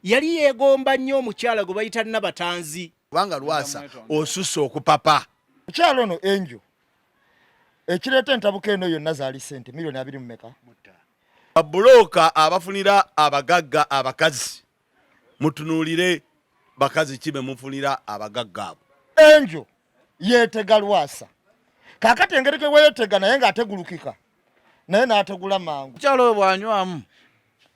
yali yegomba nnyo omukyala gwe bayita Nabatanzi kubanga Lwasa osusse okupapa mukyala ono enjo ekireeta entabuka eno yonna zaali sente milioni 2 mmeka babuloka abafunira abagagga abakazi mutunuulire bakazi kibe mufunira abagagga abo enjo yeetega Lwasa kakati engeri ke weetega naye ng'ategulukika naye n'ategula mangu mukyala bw'anywamu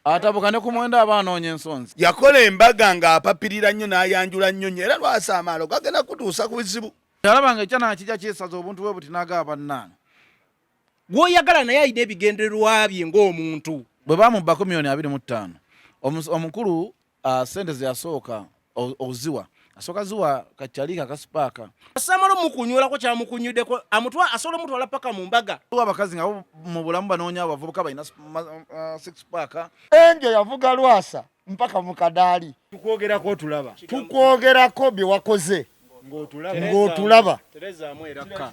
atabuka ne ku mwenda abaanoonya ensonzi yakola embaga ng'apapirira nnyo n'ayanjula nnyo era Lwasa amaalo gagenda kutuusa ku bizibu yalaba ng'ekyana kijja kyesaza obuntu bwe buti n'agaba bannaana gw'oyagala naye alina ebigendererwa bye ng'omuntu bwe bamubbako milioni 25 omukulu sente ze yasooka oziwa asooka ziwa kakyali kakasipaaka asamala mukunywolako kyamukunywuddeko amutwa asobola omutwala paka mu mbaga abakazi nga mu bulamu banoonya abavubuka balina 6 paaka enjo yavuga Lwasa mpaka mu kadaali tukwogerako otulaba tukwogerako bye wakoze ng'otulaba terezaamu erakka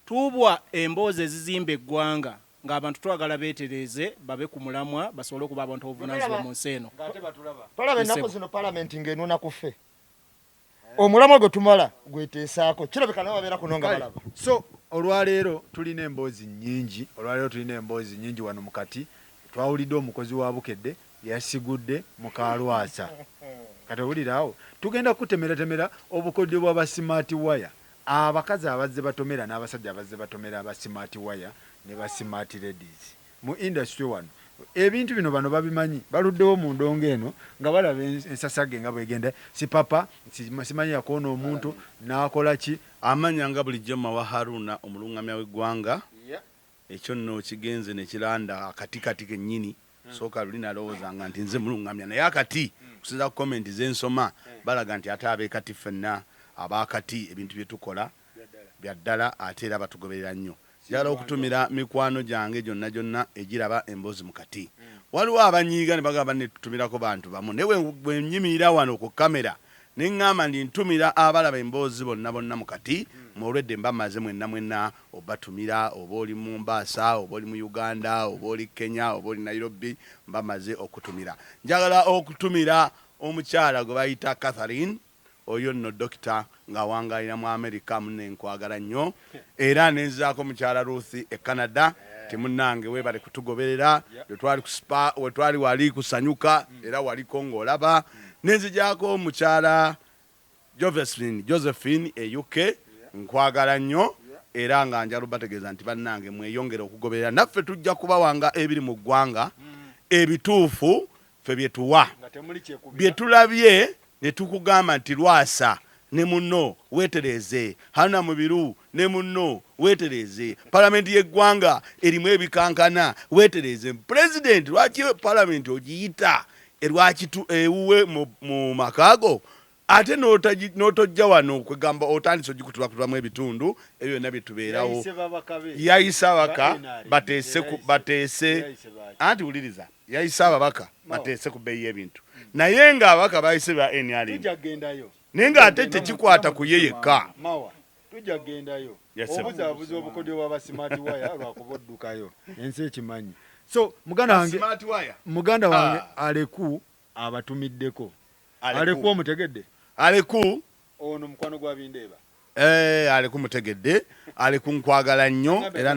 tuubwa emboozi ezizimba eggwanga ng'abantu twagala beetereze babe ku mulamwa basobole okuba abantu obuvunaanyizibwa mu nsi eno tolaba ennaku zino palamenti ng'enona ku ffe omulamwa gwe tumala gweteesaako kirabika nawe babeera kuno nga balaba so olwaleero tulina emboozi nnyingi wano mu kati twawulidde omukozi wa Bukedde yasigudde muka Lwasa kati owuliraawo tugenda kutemeratemera obukodyo bw'aba smart wire abakazi abazze batomera n'abasajja abazze batomera aba smart wire ne ba smart ladies mu industry wano ebintu bino bano babimanyi baluddewo mu ndongo eno nga balaba ensasage nga bwegenda si papa simanyi yakoona omuntu n'akola ki amanya nga bulijjo mawa Haruna omulungamya w'eggwanga ekyo nno kigenze ne kiranda akatikati kennyini sooka luli nalowoozanga nti nze mulungamya naye akati kusinza ku komenti z'ensoma balaga nti ate abeekati ffenna abakati ebintu bye tukola bya ddala ate era batugoberera nnyo njagala okutumira mikwano gyange gyonna egiraba emboozi mu kati waliwo abanyiiga ne bagamba netutumirako bantu bamu naye bwe nyimirira wano ku kamera ne ŋŋamba ndi ntumira abalaba emboozi bonna mu kati mwolwedde mba maze mwenna obatumira oba oli mu Mbaasa oba oli mu Uganda oba oli Kenya oba oli Nairobi mba maze okutumira njagala okutumira omukyala gwe bayita Catherine oyo nno dokita nga wangaalira mu Amerika munne nkwagala nnyo era nenzaako mukyala Ruth e Canada timunnange weebale kutugoberera we twali wali kusanyuka era waliko ng'olaba nenzijako mukyala Josephine e UK nkwagala nnyo era nga njala bategeeza nti bannange mweyongera okugoberera naffe tujja kubawanga ebiri mu ggwanga ebituufu ffe byetuwa byetulabye ne tukugamba nti Lwasa ne munno weetereze Haruna Mubiru ne munno weetereze palamenti y'eggwanga erimu ebikankana weetereze president lwaki palamenti ogiyita lwakitu ewuwe mu makaago ate n'otojja wano kwegamba otandise ogikutulakutulamu ebitundu ebyo byonna byetubeerawo yayisa ababaka bateese anti wuliriza yayisa ababaka bateese ku bbeeyi y'ebintu naye ng'ababaka bayise ba NRM naye ng'ate tekikwata ku ye yekka tujja kugendayo obuzaabuzi obukodyo bw'aba smart wire lwakuba oddukayo ensi ekimanyi so muganda wange aleku abatumiddeko aleku omutegedde aleku ono mukwano gwa Bindeeba aleku mutegedde aleku nkwagala nnyo era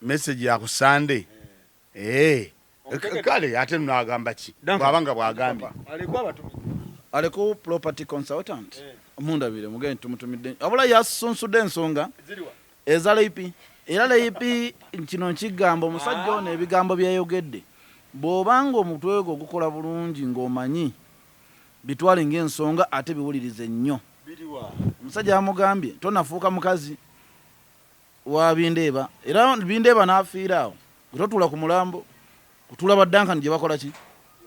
message ya ku Sunday kale ate nagamba ki bwabanga bwagambye aleku property consultant mundabire mugende tumutumidde abula yasunsudde ensonga eza leipi era leipi kino kigambo omusajja ono ebigambo byayogedde bw'obanga omutwe gwo gukola bulungi ng'omanyi bitwale ng'ensonga ate biwulirize nnyo omusajja yamugambye tonafuuka mukazi wa Bindeeba era Bindeeba n'afiira awo getotuula ku mulambo kutuula baddankani gye bakola ki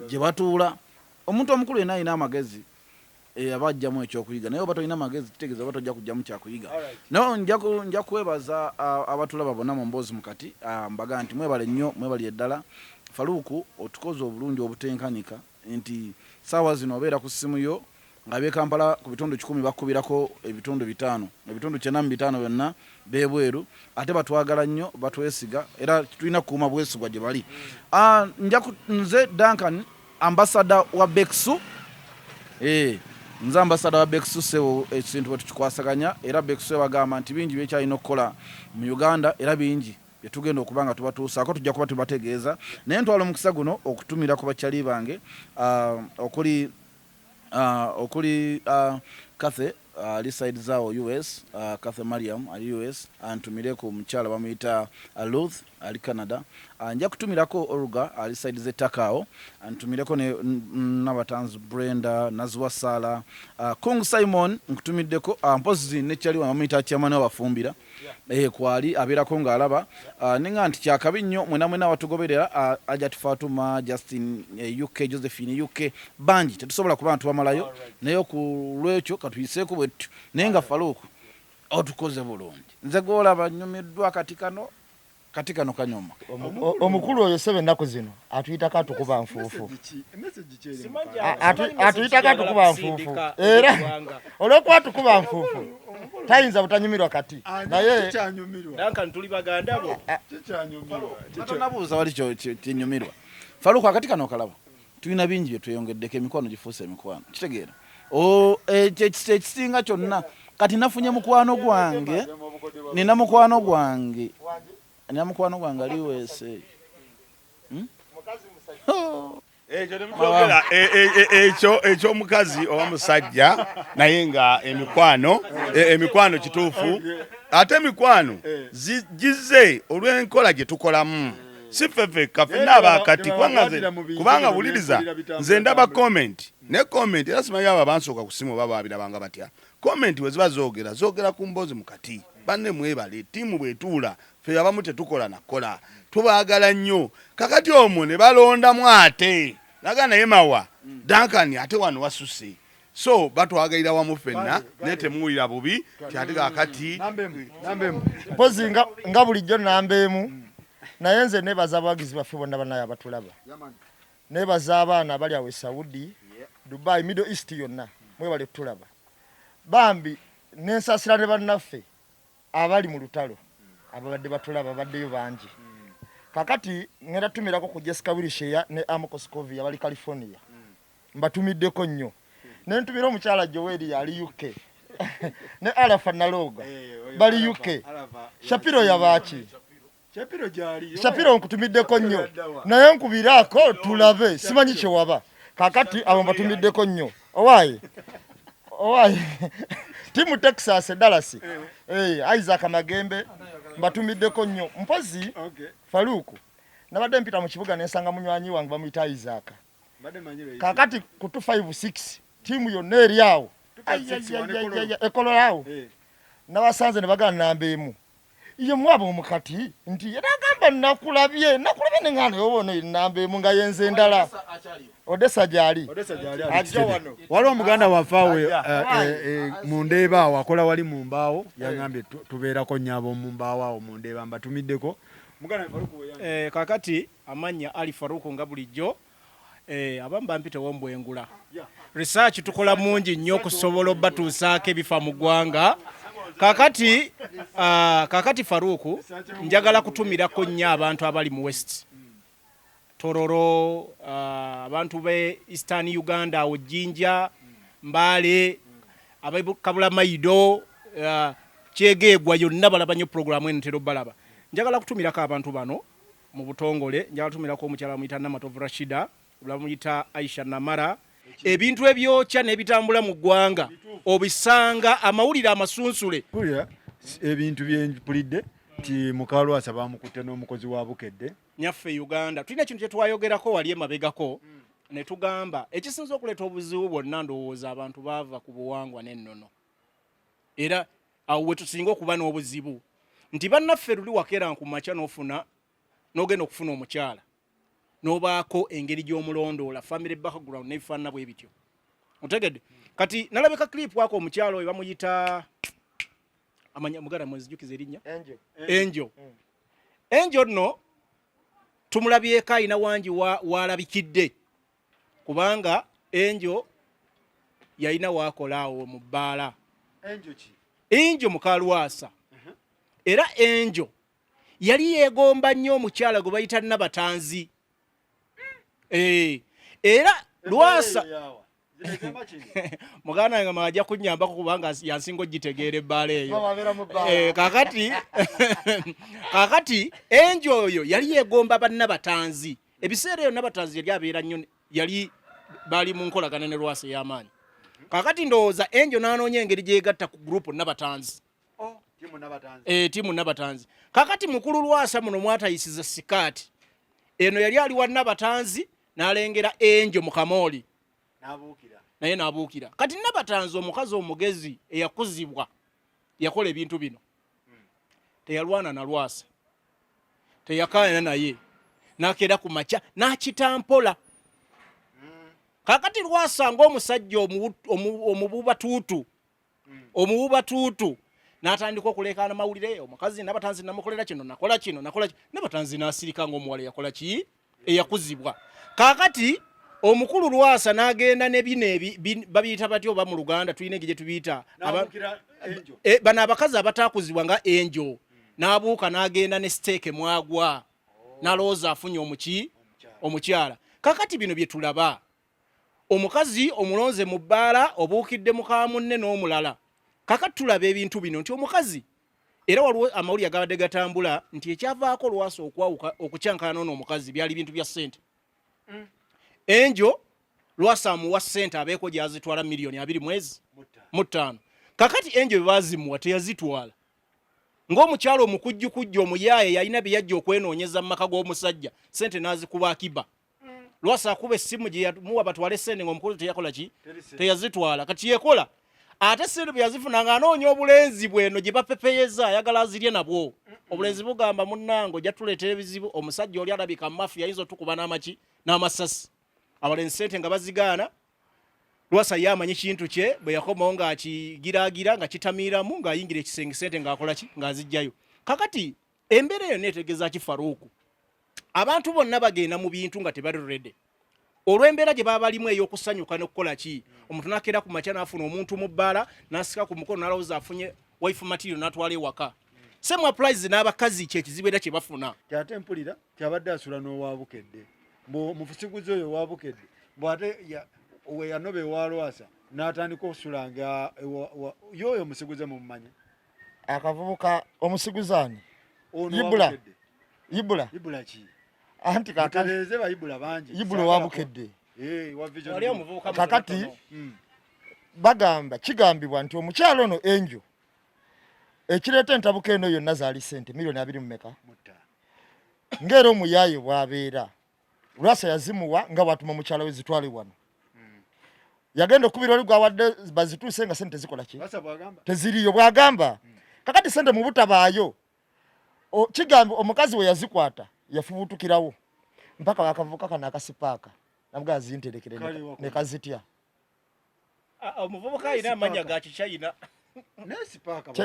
gye batuula omuntu omukulu yenna alina amagezi abajjamu ekyokuyiga naye oba tolina magezi kitegeeza oba tojja kujjamu kyakuyiga naye nja kwebaza abatulaba bonna mu mboozi mukati mbaga nti mwebale nnyo mwebali ddala Faluku otukoze obulungi obutenkanika nti saawa zino obeera ku ssimu yo nga b'e Kampala ku bitundu 10 bakubirako ebitundu 5 ebitundu 95 byonna beebweru ate batwagala nnyo batwesiga era tulina kukuuma bwesigwa gye bali nze Duncan ambassador wa Beksu nze ambassador wa Beksu sebo ekintu bwe tukikwasaganya era Beksu bagamba nti bingi byekyalina okukola mu Uganda era bingi byetugenda okubanga tubatuusaako tujja kuba tubategeeza naye ntwala omukisa guno okutumira ku bakyali bange okuli Kathe ali side zao US Kathe Mariam ali US antumire ku mchala bamuyita Ruth ali Canada nja kutumirako Olga ali side ze Takao antumireko ne Nabatanz Brenda Nazwa Sala Kung Simon nkutumiddeko mpozi ne kyali bamuyita chairman wabafumbira kwali abeerako ng'alaba ninga nti kyakabi nnyo mwena watugoberera Ajat Fatuma Justin UK Josephine UK banji tetusobola kuba ntubamalayo naye ku lwekyo katuyiseeko bwetu naye nga Faruku otukoze bulungi nze gwolaba nnyumiddwa katikano kanyoma omukulu oyo sebe ennaku zino atuyitako atukuba nfuufu atuyitako atukuba nfuufu era olwokuba atukuba nfuufu tayinza butanyumirwa kati naye tuli baganda bo tonabuuza wali kinyumirwa Faruku akatikano kalaba tulina bingi bye tweyongeddeko emikwano gifuuse emikwano kitegeera ekisinga kyonna kati nafunye mukwano gwange nina mukwano gwange ali USA ekyo omukazi oba musajja naye nga emikwano kituufu ate emikwano gize olw'enkola gye tukolamu si ffeffe kafenna abakati kubanga wuliriza nze ndaba comment ne comment era simanyi abo abansooka ku simu baba babirabanga batya comment we ziba zoogera ku mboozi mu kati banne mwebale ttiimu bwetuula ffe abamu tetukola nakola tubaagala nnyo kakati omwo ne balondamu ate naga naye mawa Duncan ate wano wasuse so batwagalira wamu ffenna naye temuwulira bubi tyate kakati mpozi nga bulijjo nambeemu naye nze nebaza abawagizi baffe bonna banaye abatulaba nebaza abaana abali awo e Saudi Dubai Middle East yonna mwebale tutulaba bambi nensasira ne bannaffe abali mu lutalo ababadde batulaba baddeyo bangi kakati ngenda tumirako ku Jessica Wilshire ne Amoko Scovia abali California mbatumiddeko nnyo ne ntumira omukyala Joel yali UK ne Alafa Naloga bali UK Shapiro yabaki Shapiro nkutumiddeko nnyo naye nkubirako tulabe simanyi kye waba kakati abo mbatumiddeko nnyo owaye timu Texas Dallas Isaac Magembe mbatumiddeko nnyo mpozi Faruku nabadde mpita mu kibuga nensanga munywanyi wange bamuyita Isaac kakati ku 256 timu yonna eri awo ekolola awo nabasanze ne bagana nambeemu ye mwabo omukati nti yagamba nakulabye nengano yobone nambeemu nga yenze ndala Odessa jali ajja wano wali omuganda wafaawe mu Ndeeba awo akola wali mu Mbaawo yangambye tubeerako nnyabo mu Mbaawo awo mu Ndeeba mbatumiddeko muganda Faruku kakati amanya Ali Faruku nga bulijjo abamu bampite wombwengula research tukola mungi nnyo okusobola obbatuusaako ebifa mu ggwanga kakati Faruku njagala kutumirako nnyo abantu abali mu West Tororo abantu be Eastern Uganda awo Jinja Mbale Kabula Maido Kyegegwa yonna balaba nnyo programu eno tero balaba njagala kutumirako abantu bano mu butongole njagala kutumirako omukyala muyita Namatovu Rashida bamuyita Aisha Namara ebintu ebyokya n'ebitambula mu ggwanga obisanga amawulire amasunsule ebintu byempulidde ti Mukalwasa bamukutte n'omukozi wa Bukedde nyaffe Uganda tulina ekintu kye twayogerako wali emabegako ne tugamba ekisinza okuleeta obuzibu bwonna ndowooza abantu baava ku buwangwa n'ennono era awo we tusinga okuba n'obuzibu nti bannaffe luli wakeera nkumakya n'ogenda okufuna omukyala n'obaako engeri gy'omulondoola family background n'ebifaanana bwe bityo otegedde kati nalabeka clip wako omukyalo oyo bamuyita amanya mugara mwezijukiza erinnya Angel no tumulabyeko ayina wangi walabikidde kubanga Angel yalina waakolaawo mu bbaala Angel Mukalwasa era Angel yali yeegomba nnyo omukyala gwe bayita Nabatanzi era Lwasa muganda wange majja kunnyambako kubanga yansinga ogitegeera ebbaala eyo kakati enjo oyo yali yegomba bannabatanzi ebiseera eyo nabatanzi yali abeera nnyo yali bali mu nkolagana ne Lwasa ey'amaanyi kakati ndowooza enjo n'anoonya engeri gyegatta ku gurupu nabatanzi tiimu nabatanzi kakati mukulu Lwasa muno mwatayisiza sikaati eno yali ali wa nabatanzi n'alengera enjo mu kamooli naye n'abuukira kati nabatanzi omukazi omugezi eyakuzibwa yakola ebintu bino teyalwana na Lwasa teyakaayana naye nakeera ku makya n'akitampola kakati Lwasa ng'omusajja omububatuutu n'atandika okuleekaana mawulire omukazi nabatanzi namukolera kino nakola kino nabatanzi n'asirika ng'omuwala yakola ki eyakuzibwa kakati omukulu Lwasa n'agenda ne bino babiyita batyo oba mu Luganda tulina egye tubiyita bano abakazi abatakuzibwa nga enjo n'abuuka n'agenda ne siteeke mwagwa n'alowooza afunye omukyala kakati bino bye tulaba omukazi omulonze mu bbaala obuukidde muka munne n'omulala kakati tulaba ebintu bino nti omukazi era waliwo amawulire agabadde gatambula nti ekyavaako Lwasa okwawuka okukyankana n'omukazi byali bintu bya ssente enjo Lwasa amuwa ssente abeeko gyazitwala miliyoni 25 kakati enjo bye bazimuwa teyazitwala ng'omukyalo omukujjukujju omuyaaye yalina bye yajja okwenoonyeza mu maka g'omusajja ssente n'azikuba akiba Lwasa akuba essimu gye yamuwa batwale ssente ng'omukulu teyakola ki teyazitwala kati yekola ate ssente bwe yazifunanga anoonya obulenzi bweno gye bapepeyeza ayagala azirye nabwo obulenzi bugamba munnango ojja tuleetera ebizibu omusajja oli alabika mafi ayinza otukuba n'amasasi abalenzi ssente nga bazigaana Lwasa ye amanyi kintu kye bwe yakomawo ng'akigiraagira nga kitamiiramu ng'ayingira ekisenge ssente ng'akola ki ng'azijjayo kakati embeera eyo neetegeeza ki Faruuku abantu bonna bagenda mu bintu nga tebali rede olw'embeera gye baba balimu ey'okusanyuka n'okukola ki omuntu n'akeera ku makya n'afuna omuntu mu bbaala n'asika ku mukono n'alowooza afunye wife material n'atwala ewaka same applies n'abakazi kyekizibu era kye bafuna kyate mpulira kyabadde asula n'owaabukedde mufusiguzi oyo owaabukedde bw'ate we yanoba ewa Lwasa n'atandika osulanga yoyo omusiguze mumumanyi akavubuka omusiguzaani Ibula ki anti kakaleze bayibula bangi Ibula wabukedde wali omuvubuka kakati bagamba kigambibwa nti omukyalo ono enjo ekireeta entabuka eno yonna zaali ssente miliyoni 2 mmeka ng'era omuyaaye bw'abeera Lwasa yazimuwa nga bw'atuma mukyala we zitwale wano yagenda okubira oli gwawadde bazituuse nga ssente zikola ki teziriyo bw'agamba kakati ssente mu butabaayo kigamba omukazi we yazikwata yafubutukirawo mpaka wakavuka kana akasipaaka nabwo azinterekere ne kazitya omuvubuka ayina amanya ga kichina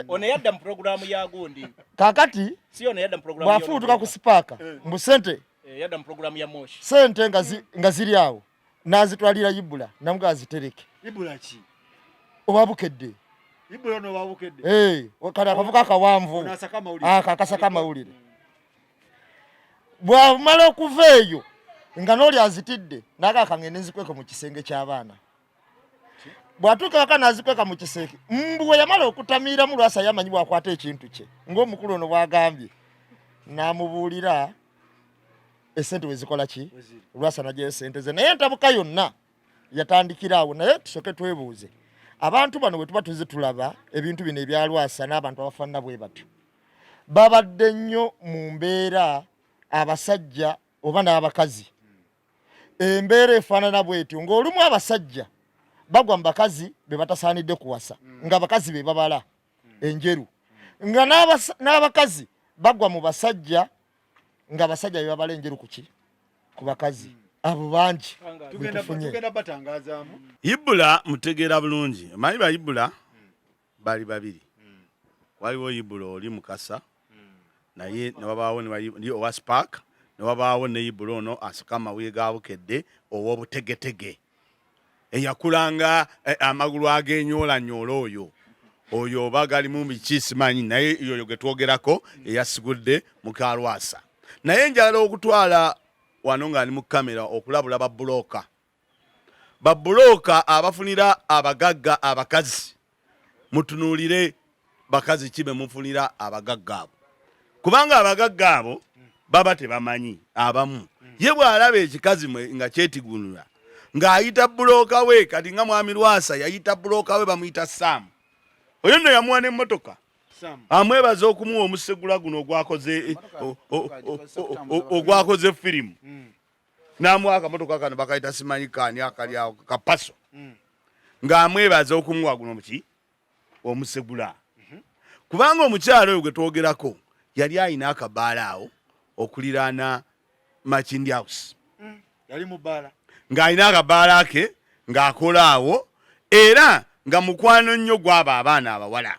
ono yadda mu programu ya gundi kakati si ono yadda mu programu bwafubutuka ku sipaaka mbu sente yadda mu programu ya moshi sente nga ziri awo n'azitwalira Ibula nabwo azitereke Ibula ki owabukedde Ibula no wabukedde kana akavuka akawanvu akakasaka mawulire bwamala okuva eyo nga n'oli azitidde naga akangende nzikweka mu kisenge ky'abaana bwatuuka waka n'azikweka mu kisenge bwe yamala okutamiira mu Lwasa yamanyi bwakwata ekintu kye ng'omukulu ono bwagambye n'amubuulira esente wezikola ki Lwasa najja esente ze naye entabuka yonna yatandikira awo naye tusoke twebuuze abantu bano bwe tuba tulaba ebintu bino ebya Lwasa n'abantu abafaanana bwe batyo babadde nnyo mu mbeera abasajja oba n'abakazi embeera efaanana bwetyo ng'olumu abasajja bagwa mu bakazi be batasaanidde kuwasa nga abakazi be babala enjeru nga n'abakazi bagwa mu basajja nga abasajja be babala enjeru ku bakazi abo bangi tugenda batangazaamu Ibula mutegeera bulungi manyi ba Ibula bali babiri waliwo Ibula oli mukasa naye newabaawo ndi owa Spark newabaawo ne Ibula ono asika amawuye gaabukedde ow'obutegetege eyakulanga amagulu ag'enyoolanyoola oyo oba galimu biki simanyi naye yoyo ge twogerako eyasigudde muka Lwasa naye njagala okutwala wano ng'ali mu kamera okulabula ba bulooka babuloka abafunira abagagga abakazi mutunulire bakazi kibe mufunira abagagga abo kubanga abagagga abo baba tebamanyi abamu ye bw'alaba ekikazi nga kyetigunula ng'ayita buloka we kati nga mwami Lwasa yayita buloka we bamuyita Sam oyo nno yamuwa n'emmotoka amwebaza okumuwa omusegula guno ogwakoze firimu n'amuwa akamotoka kano bakayita simanyi kaani akali awo kapaso ng'amwebaza okumuwa guno muki omusegula kubanga omukyalo oyo gwe twogerako yali ayina akabaala awo okuliraana Makindi House yali mu bbaala ng'alina akabaala ke ng'akola awo era nga mukwano nnyo gw'abo abaana abawala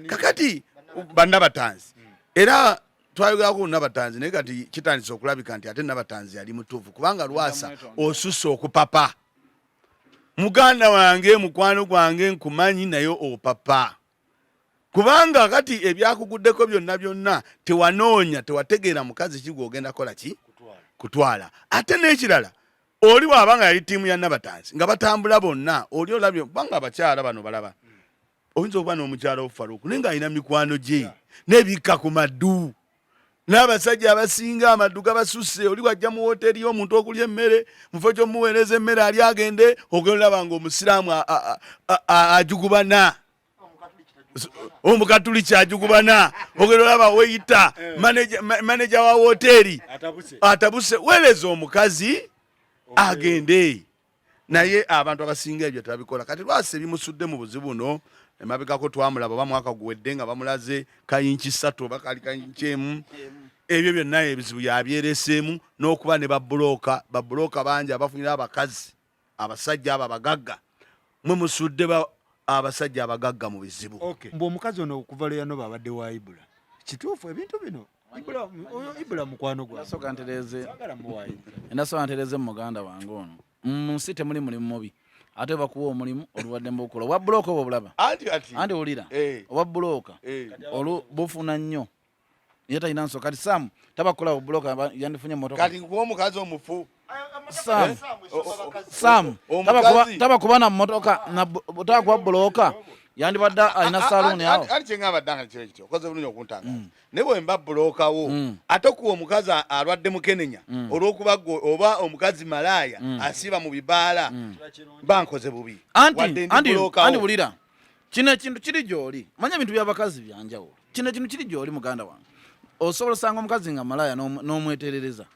kakati bannabatanzi era twayogerako nabatanzi naye kati kitandise okulabika nti ate nabatanzi yali mutuufu kubanga Lwasa osusse okupapa muganda wange mukwano gwange nkumanyi naye opapa kubanga kati ebyakuguddeko byonna tewanoonya tewategeera mukazi ki gw'ogenda kola ki kutwala ate n'ekirala oli bw'abanga yali ttiimu ya nabatanzi nga batambula bonna oli olabye kubanga abakyala bano balaba oyinza okuba n'omukyala Faruku naye ng'alina mikwano gye n'ebikka ku maddu n'abasajja abasinga amaddu gabasusse oli bw'ajja mu woteeri y'omuntu okulya emmere mufo ky'omuweereza emmere ali agende ogenda olaba ng'omusiraamu ajugubana omukatuliki ajugubana ogenda olaba weyita maneja wa woteeri atabuse weereza omukazi agende naye abantu abasinga ebyo tabikola kati Lwasa ebimusudde mu buzibu buno emabegako twamulaba ba mwaka guwedde nga bamulaze kayinki 3 oba kali kayinki 1 ebyo byonna ebizibu yabyereseemu n'okuba ne babuloka bangi abafunira abakazi abasajja abo abagagga mwe musudde abasajja abagagga mu bizibu mbu omukazi ono okuva lwe yanoba abadde wa Ibula kituufu ebintu bino Ibula mukwano gwa soka ntereze muganda wange ono munsi temuli mulimu mubi ate bakuwa omulimu oluwadde mbukola owa buloka obo bulaba anti olira owa buloka olu bufuna nnyo ye talina nsonga kati Sam tabakola buloka yandifunye motoka kati kuba omukazi omufu Sam tabakuba na motoka tabakuba buloka yandibadde alina saluuni awo ali kyeŋŋabadde kiro ekityo okoze bulungi okuntanga naye bwe mba bulokawo ate okuwa omukazi alwadde mukenenya olw'okuba oba omukazi malaaya asiiba mu bibaala bankoze bubi anti bulira kino ekintu kiri gy'oli manya ebintu by'abakazi byanjawulo kino ekintu kiri gy'oli muganda wange osobola osanga omukazi nga malaaya n'omweterereza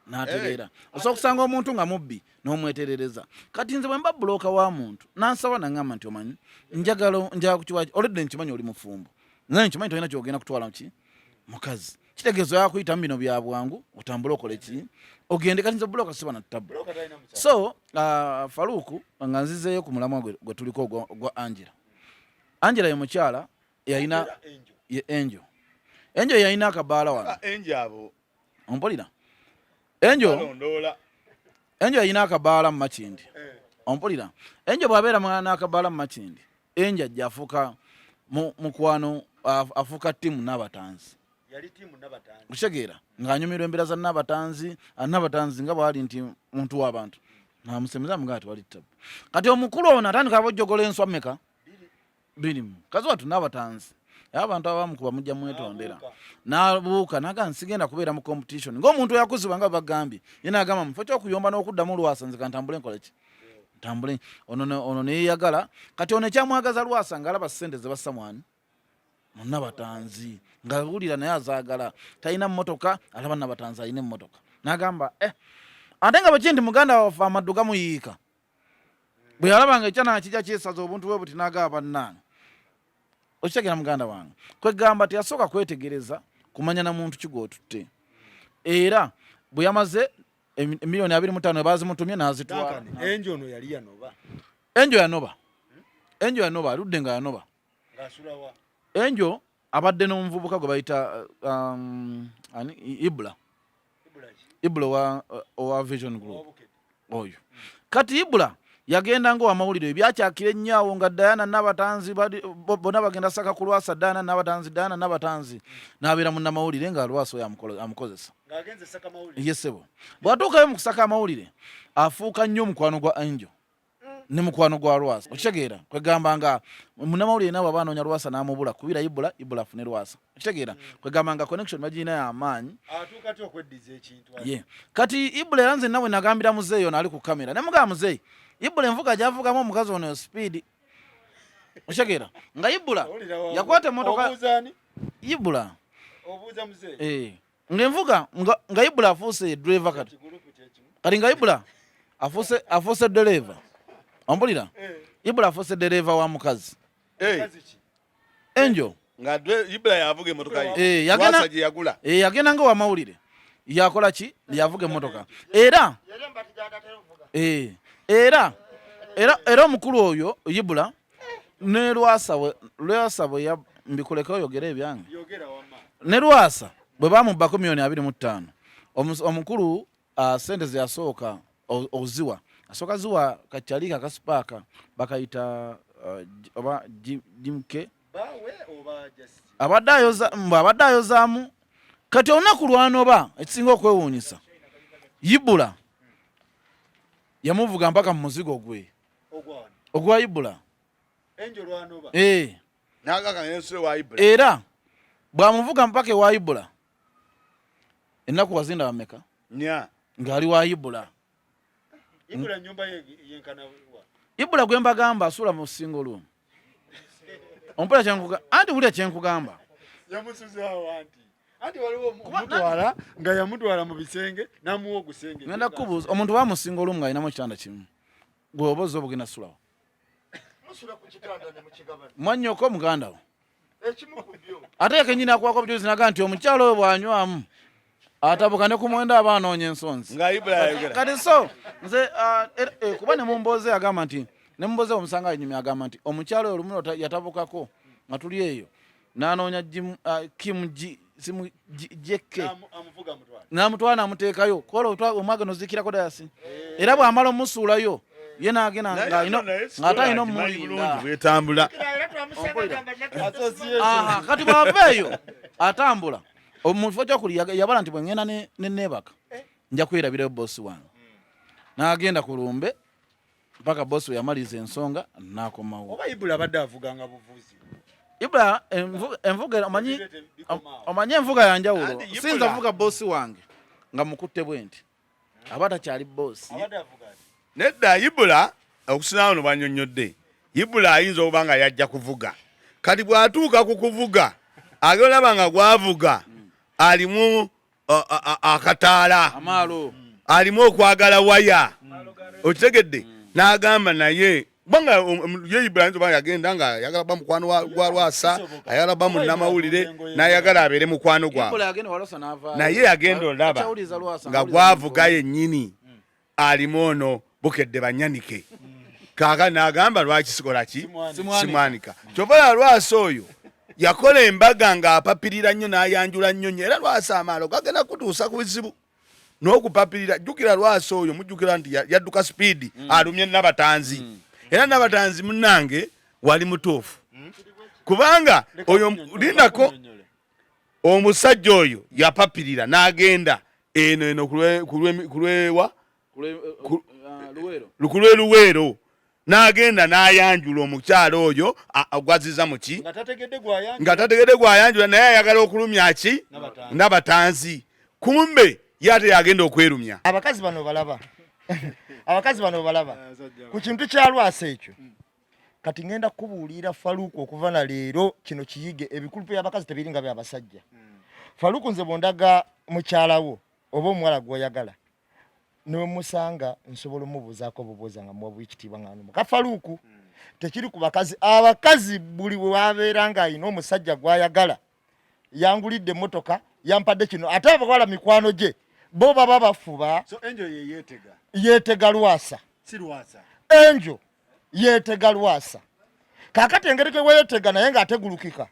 n'ategeera osobola okusanga omuntu nga mubbi n'omweterereza kati nze bwe mba buloka wa muntu nansaba naŋŋamba nti omanyi njagala kukiwaki olwedde nkimanyi oli mufumbo naye nkimanyi tolina kyogenda kutwala ki mukazi kitegeezo yakuyitamu bino bya bwangu otambule okole ki ogende kati nze buloka siba na ttabu so Faruku nga nzizeeyo ku mulamwa gwe tuliko gwa Angela ye mukyala yalina ye Angel yalina akabaala wano ompulira Angel yalina akabaala mu Makindi ompulira Angel bw'abeera mwana akabaala mu Makindi Angel ajja afuuka mukwano afuuka ttiimu n'abatanzi kutegeera ng'anyumirwa embeera za n'abatanzi nga bwali nti muntu w'abantu namusemiza mugaa tewali ttabu kati omukulu ono atandika abojjogola enswa mmeka 2 kazi watu n'abatanzi abantu abamu kuba mujja mwetondera n'abuuka naga nsigenda kubeera mu competition ng'omuntu yakuzibwa nga bagambye ye n'agamba mufo ky'okuyomba n'okuddamu Lwasa nzika ntambule nkola ki ntambule ono neyeyagala kati ono ekyamwagaza Lwasa ng'alaba ssente ze bassa mwani munnabatanzi ng'awulira naye azaagala talina mmotoka alaba nabatanzi alina emmotoka n'agamba ate nga bweki nti muganda waffe amaddu gamuyiika bwe yalabanga ekyana kijja kyesaza obuntu bwe buti n'agaba bannange okitegera muganda wange kwegamba teyasooka kwetegereza kumanya na muntu kigootutte era bwe yamaze emiliyoni 25 bazimutumye n'azitwala Angel ono yali yanoba Angel yanoba aludde nga yanoba Angel abadde n'omuvubuka gwe bayita Ibula owa Vision Group oyo kati Ibula yagenda ngo amawulire ebyakyakira ennyawo nga Diana n'abatanzi bonna bagenda saka ku Lwasa Diana n'abatanzi n'abeera munnamawulire nga Lwasa oyo amukozesa yesebo bw'atuukayo mu kusaka amawulire afuuka nnyo omukwano gwa Angel ne mukwano gwa Lwasa okitegeera kwegamba nga munnamawulire nabo abanoonya Lwasa n'amubula kubira Ibula afune Lwasa okitegeera kwegamba nga connection bagina y'amaanyi atuukati okweddiza ekintu kati Ibula era nze nawe nagambira muzeeyo naali ku kamera ne mugamba muzeeyi Ibula envuga gy'avugamu omukazi ono speed okitegeera nga Ibula yakwata emmotoka Ibula obuuza muzeeyi ng'envuga nga Ibula afuuse driver kati nga Ibula afuuse dereva ompulira Ibula afuuse dereva wa mukazi enjo nga Ibula yavuga emmotoka ye Lwasa gye yagula yagenda nga wamawulire yakola ki yavuga emmotoka era omukulu oyo Ibula ne Lwasa bwe mbikuleka oyogera ebyange ne Lwasa bwe bamubbako $225 omukulu sente zeyasooka oziwa asooka ziwa kakyalika akasipaaka bakayita oba jimke abadde ayozaamu kati olunaku lwanoba ekisinga okwewuunyisa Ibula yamuvuga mpaka mu muzigo gwe ogwa Ibula era bwamuvuga mpaka ewa Ibula ennaku wazinda bameka ng'ali wa Ibula Ibula gwe mbagamba asuula mu single room ompula anti wulya kyenkugamba mutwala nga yamutwala mu bisenge namuwa ogusenge ngenda kubuuza omuntu wa mu single room ng'alinamu ekitanda kimu gwe obozi obugenda sulawo mwannyoko muganda wo ate yekenyini akwako obujulizi naga nti omukyalo oyo bw'anywamu atabuka ne ku mwenda aba anoonya ensonzi kati so nze kuba ne mumboze agamba nti ne mumboze omusanga anyumya agamba nti omukyalo oyo olumu yatabukako nga tuli eyo n'anoonya simu jekke n'amutwala n'amuteekayo kola omwage nozikirako dayasi era bw'amala omusuulayo ye n'agenda ng'ate alina omulibwetambula kati bw'aveeyo atambula omufo kyokuli yabala nti bwe ngenda neneebaka nja kwerabirayo bossi wange n'agenda ku lumbe mpaka bossi we yamaliza ensonga n'akomawo oba Ibula abadde avuganga buvuzi Ibula envuga omanyi envuga yanjawulo sinza vuga bossi wange nga mukutte bwe nti aba takyali bossi nedda Ibula okusinaawo no banyonnyodde Ibula ayinza okuba nga yajja kuvuga kati bw'atuuka ku kuvuga agolaba nga gwavuga alimu akataala alimu okwagala waya okitegedde n'agamba naye kubanga ye Ibula ayinza okuba yagenda nga ayagala ba mukwano gwa Lwasa ayagala ba munnamawulire n'ayagala abeere mukwano gwabwe naye yagenda olaba nga gwavuga yennyini alimu ono bukedde banyanike kaaka n'agamba lwaki sikola ki simwanika kyova Lwasa oyo yakola embaga ng'apapirira nnyo n'ayanjula nnyo era Lwasa amaalo gagenda kutuusa ku bizibu n'okupapirira jjukira Lwasa oyo mujjukira nti yadduka sipiidi alumye Nabatanzi era Nabatanzi munnange wali mutuufu kubanga oyo lindako omusajja oyo yapapirira n'agenda eno kulwewa Luweero n'agenda n'ayanjula omukyalo oyo agwaziza muki nga tategedde gwayanjula naye ayagala okulumya ki Nabatanzi kumbe yate yagenda okwerumya abakazi bano balaba ku kintu kya Lwasa ekyo kati ngenda kubuulira Faluku okuva na leero kino kiyige ebikulupu by'abakazi tebiringa by'abasajja Faluku nze bondaga mukyalawo oba omuwala gw'oyagala niwe musanga nsobola omubuuzaako obubuuza nga muwa bwekitiibwa nga muka Faluku tekiri ku bakazi abakazi buli bwe wabeera nga alina omusajja gw'ayagala yangulidde emmotoka yampadde kino ate abawala mikwano gye bo baba bafuba yeetega Lwasa enjo yeetega Lwasa kaakati engeri gye weyeetega naye ng'ategulukika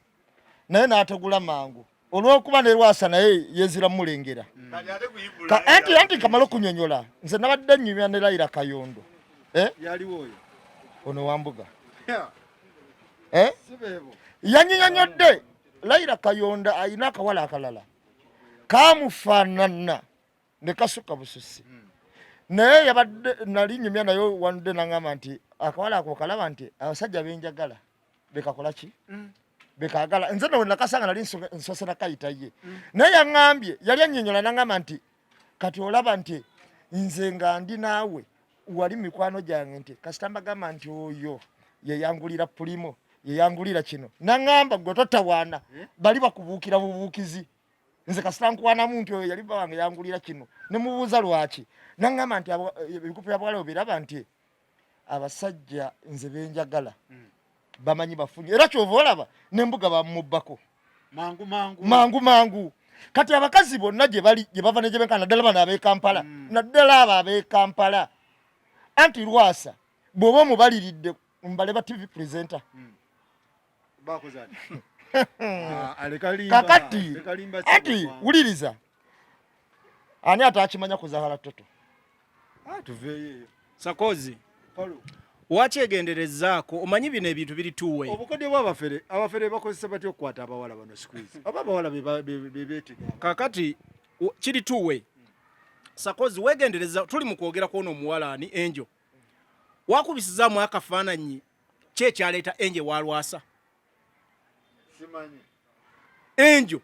naye n'ategula mangu olw'okuba ne Lwasa naye yezira mulengera anti kamala okunyonyola nze nabadde nnyumya ne Layira Kayondo ono wambuga yanyinyonyodde Layira Kayondo ayina akawala akalala kamufaanana ne kasuka bususi naye yabadde nali nnyumya naye wande n'aŋŋamba nti akawala ako kalaba nti abasajja benjagala bekakola ki bekagala nze no nakasanga nali nsosera kayita ye naye yaŋŋambye yali annyonnyola n'aŋŋamba nti kati olaba nti nze nga ndi naawe wali mikwano gyange nti kasita mbagamba nti oyo yeyangulira pulimo yeyangulira kino naŋŋamba gwe totawaana bali bakubuukira bubuukizi nze kasita nkwanamu nti oyo yali bawange yangulira kino ne mubuuza lwaki naŋŋamba nti ebikupu bya bwala obiraba nti abasajja nze benjagala bamanyi bafunye era kyova olaba n'embuga bamubbako mangu kati abakazi bonna gye bava ne gye benkana naddala bano ab'ekampala naddala abo ab'ekampala anti Lwasa bw'oba omubaliridde mbaleba TV presenter kakati ati wuliriza ani atakimanya kuzaala toto Sakozi wakyegenderezaako omanyi bino ebintu biri tuwe obukodyo bw'abafere bakozesa batya okukwata abawala bano squeeze aba abawala bebeetega kakati kiri tuwe Sakozi wegendereza tuli mu kwogera kw'ono omuwalaani Enjo wakubisizaamu akafaananyi kyekyaleeta Enje wa Lwasa simanyi Enjo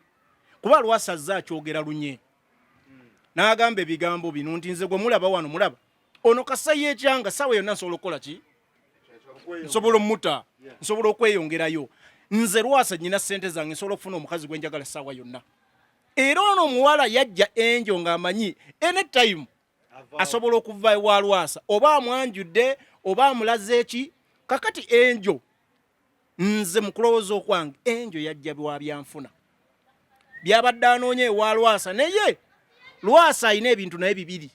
kuba Lwasa azze akyogera lunye n'agamba ebigambo bino nti nze gwe mulaba wano mulaba ono kasayi ekyanga sawa yonna nsobola okukola ki nsobola omuta nsobola okweyongerayo nze Lwasa nnyina ssente zange nsobola okufuna omukazi gwe njagala sawa yonna era ono omuwala yajja Enjo ng'amanyi anytime asobola okuva ewa Lwasa oba amwanjudde oba amulaze eki kakati Enjo nze mu kulowooza okwange Enjo yajja bwa byanfuna byabadde anoonya ewa Lwasa naye Lwasa alina ebintu naye bibiri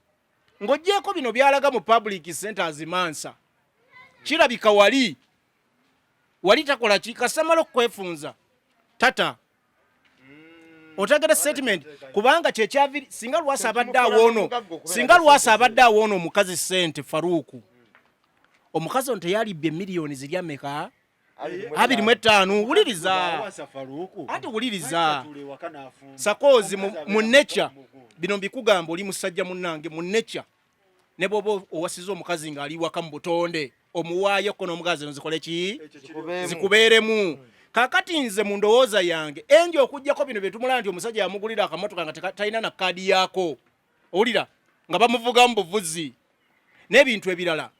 ng'oggyeko bino byalaga mu public centers Mansa kirabika wali takola ki kasamala okwefunza tata otegera statement kubanga kyekyaviri singa Lwasa abadde awoono omukazi ssente Faruku omukazi ono teyalibye miliyoni ziri ameka 25 wuliriza anti wuliriza Sakozi mu nature bino mbikugamba oli musajja munnange mu nature ne bwoba owasiza omukazi ng'ali waka mu butonde omuwaayo ko n'omukazi nzikole ki zikubeeremu kakati nze mu ndowooza yange Enjo okujjako bino bye tumulaba nti omusajja yamugulira akamotoka nga talina na kaadi yaako owulira nga bamuvuga mu buvuzi n'ebintu ebirala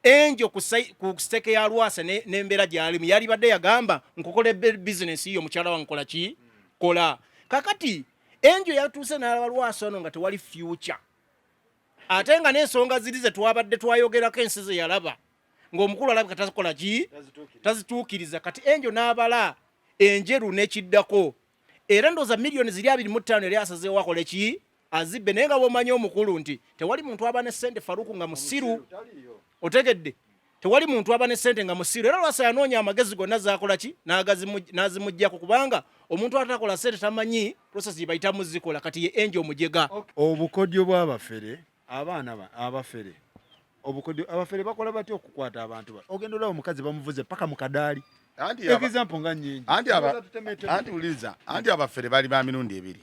Enjo ku siteke ya Lwasa n'embeera gy'alimu yali badde yagamba nkukola bizinesi yo mukyala wange kola ki kola kakati Enjo yatuuse n'alaba Lwasa ono nga tewali future ate nga n'ensonga ziri ze twabadde twayogerako ensi ze yalaba ng'omukulu alabika takola ki tazituukiriza kati Enjo n'abala enjeru n'ekiddako era ndooza miliyoni ziri 25 yali asazeewo akole ki azibbe naye nga bw'omanyi omukulu nti tewali muntu aba ne ssente Faruku nga musiru otegedde tewali muntu aba ne ssente nga musiru era Lwasa yanoonya amagezi gonna zaakola ki n'azimuggyako kubanga omuntu atakola ssente tamanyi prosesi bayita muzikola kati ye Enjo omujega obukodyo bw'abafere abaana abafere obukodyo abafere bakola batya okukwata abantu ogenda olaba omukazi bamuvuze paka mu kadaali example nga nnyingi anti uliza anti abafere bali ba mirundi ebiri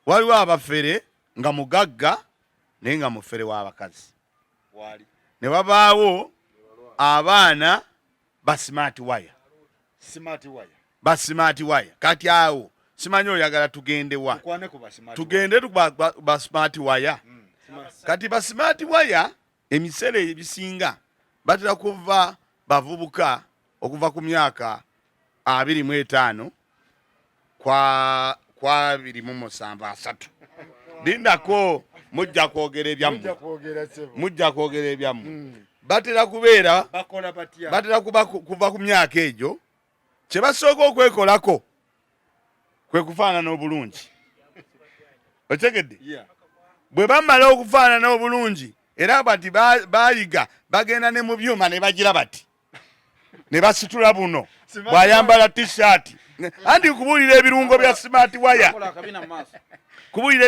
waliwo abafere nga mugagga naye nga mufere w'abakazi ne wabaawo abaana ba smart wire kati awo simanyi oyagala tugende wa tugende ba smart wire kati ba smart wire emisere ebisinga batera kuva bavubuka okuva ku myaka 25 kwa 27 lindako mujja kwogera ebyammwe batera kubeera batera kuva ku myaka egyo kye basooka okwekolako kwe kufaanana obulungi otegedde bwe bamala okufaanana obulungi era bati bayiga bagenda ne mu byuma ne bagira bati ne basitula buno bw'ayambala t-shirt andi kubuulira ebirungo bya smart wire kubuulira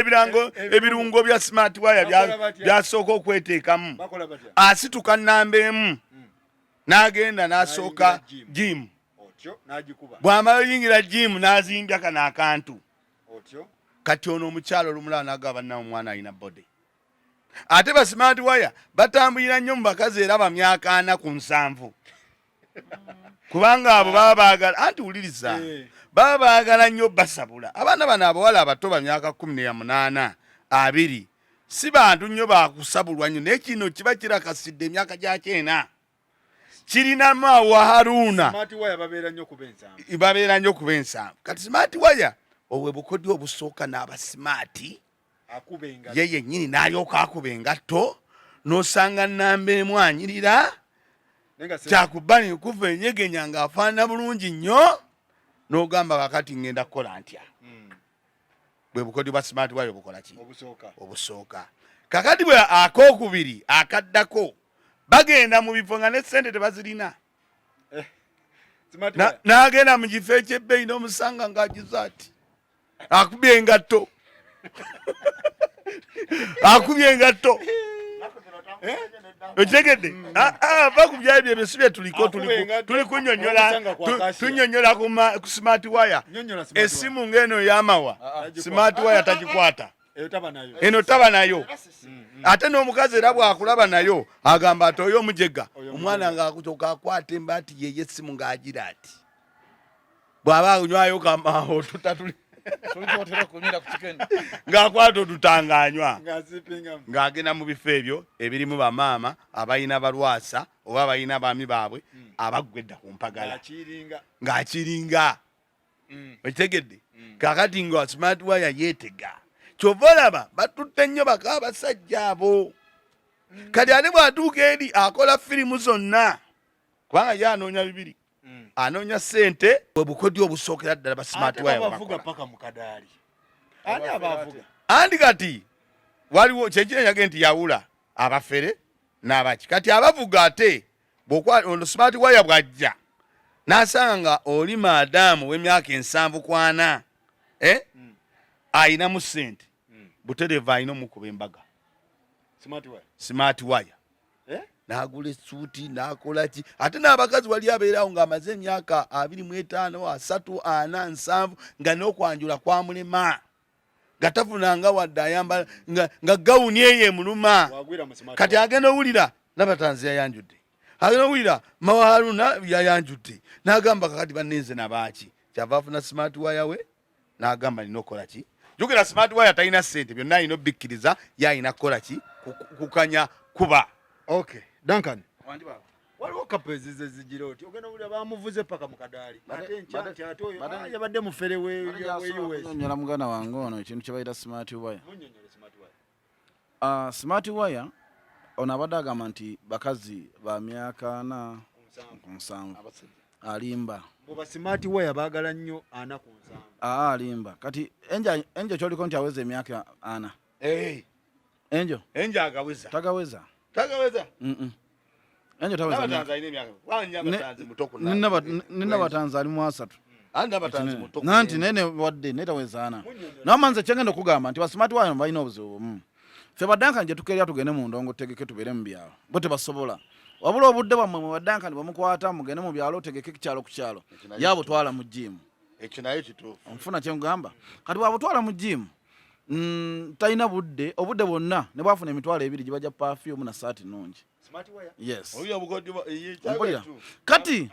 ebirungo bya smart wire byasooka okweteekamu asituka nnamba emu n'agenda n'asooka gym bw'amala oyingira gym n'azimbya kano akantu kati ono omukyalo olumulaba n'agaba bannamu omwana alina bode ate ba smart wire batambulira nnyo mu bakazi era bamyaka 4 ku 7 kubanga abo baba baagala anti wuliriza baba baagala nnyo basabula abaana bano abawala abato bamyaka 18 2 si bantu nnyo bakusabulwa nnyo naye kino kiba kirakasidde emyaka gya kyena kirina mawa Haruna babeera nnyo kuba ensanvu kati smart wire obwe bukodi obusooka n'aba smart ye yennyini n'alyoka akuba engatto n'osanga nnamba emu anyirira kyakuba nekuva enyegenya ng'afaanana bulungi nnyo n'ogamba kakati ngenda kukola ntya bwe bukodi bwa smart wire bukola ki obusooka kakati bwe akookubiri akaddako bagenda mu bifo nga ne ssente tebazirina n'agenda mu kifo ekyebbeeyi n'omusanga ng'agiza ati akubye engatto akubye engatto otegedde va ku byali byebyo si bye tuliko tuli kunyonyola ku smart wire essimu ng'eno y'amawa smart wire tagikwata eno taba nayo ate n'omukazi era bw'akulaba nayo agamba ati oyo omujega omwana ng'akutoka akwata emba ati yeye essimu ng'agira ati bw'aba anywayo kamaawo tutatuli ng'akwata otutanganywa ng'agenda mu bifo ebyo ebirimu bamaama abalina balwasa oba abalina abaami baabwe abaggwedda ku mpagala ng'akiringa okitegedde kakati nga smart wire yeetega kyova olaba batutte nnyo baka abasajja abo kati ate bw'atuuka eri akola firimu zonna kubanga ye anoonya 2 anoonya ssente bwe bukodi obusookera ddala ba smart wire andi kati waliwo kyekirenyage nti yawula abafere n'abaki kati abavuga ate ono smart wire bw'ajja n'asanga oli maadaamu w'emyaka 7 ku 4 ayinamu ssente butereeva alina omukuba embaga smart wire n'agula essuuti n'akola ki ate n'abakazi wali abeerawo ng'amaze emyaka 25 3 4 7 nga n'okwanjula kwamulema nga tafunanga wadde ayambala nga gawuni eyo emuluma kati agenda owulira nabatanzi yayanjudde agenda owulira mawa Haruna yayanjudde n'agamba kakati bannenze nabaaki kyava afuna smart wire we n'agamba nina okukola ki jukira smart wire talina ssente byonna alina obikkiriza ye alina kukola ki kukanya kuba okay Duncan waliwo kapezi zigira oti ogenda owulira bamuvuze paka mu kadaali ate enkyanti ate oyo yabadde mufere we US nyonyola mugana wange ono ekintu kye bayita smart wire smart wire ono abadde agamba nti bakazi ba myaka 4 ku 7 alimba boba smart wire baagala nnyo 4 ku 7 alimba kati enjo kyoliko nti aweza emyaka 4 enjo agaweza tagaweza enjo taweza nina batanzi ali mu 3 nanti nene wadde netawezana namanze kyengenda okugamba nti basmart wire balina obuzibu ffe baddankani gye tukeerya tugende mu ndongo tegeke tubeere mu byalo bo tebasobola wabula obudde bwammwe mu baddankani bamukwata mugende mu byalo tegeke kyalo ku kyalo yabutwala mu jimu ekyo naye kituufu onfuna kyengamba kati bwabutwala mu jimu talina budde obudde bwonna ne bwafuna emitwalo 2 gye bajja perfume na saati nnungi yes kati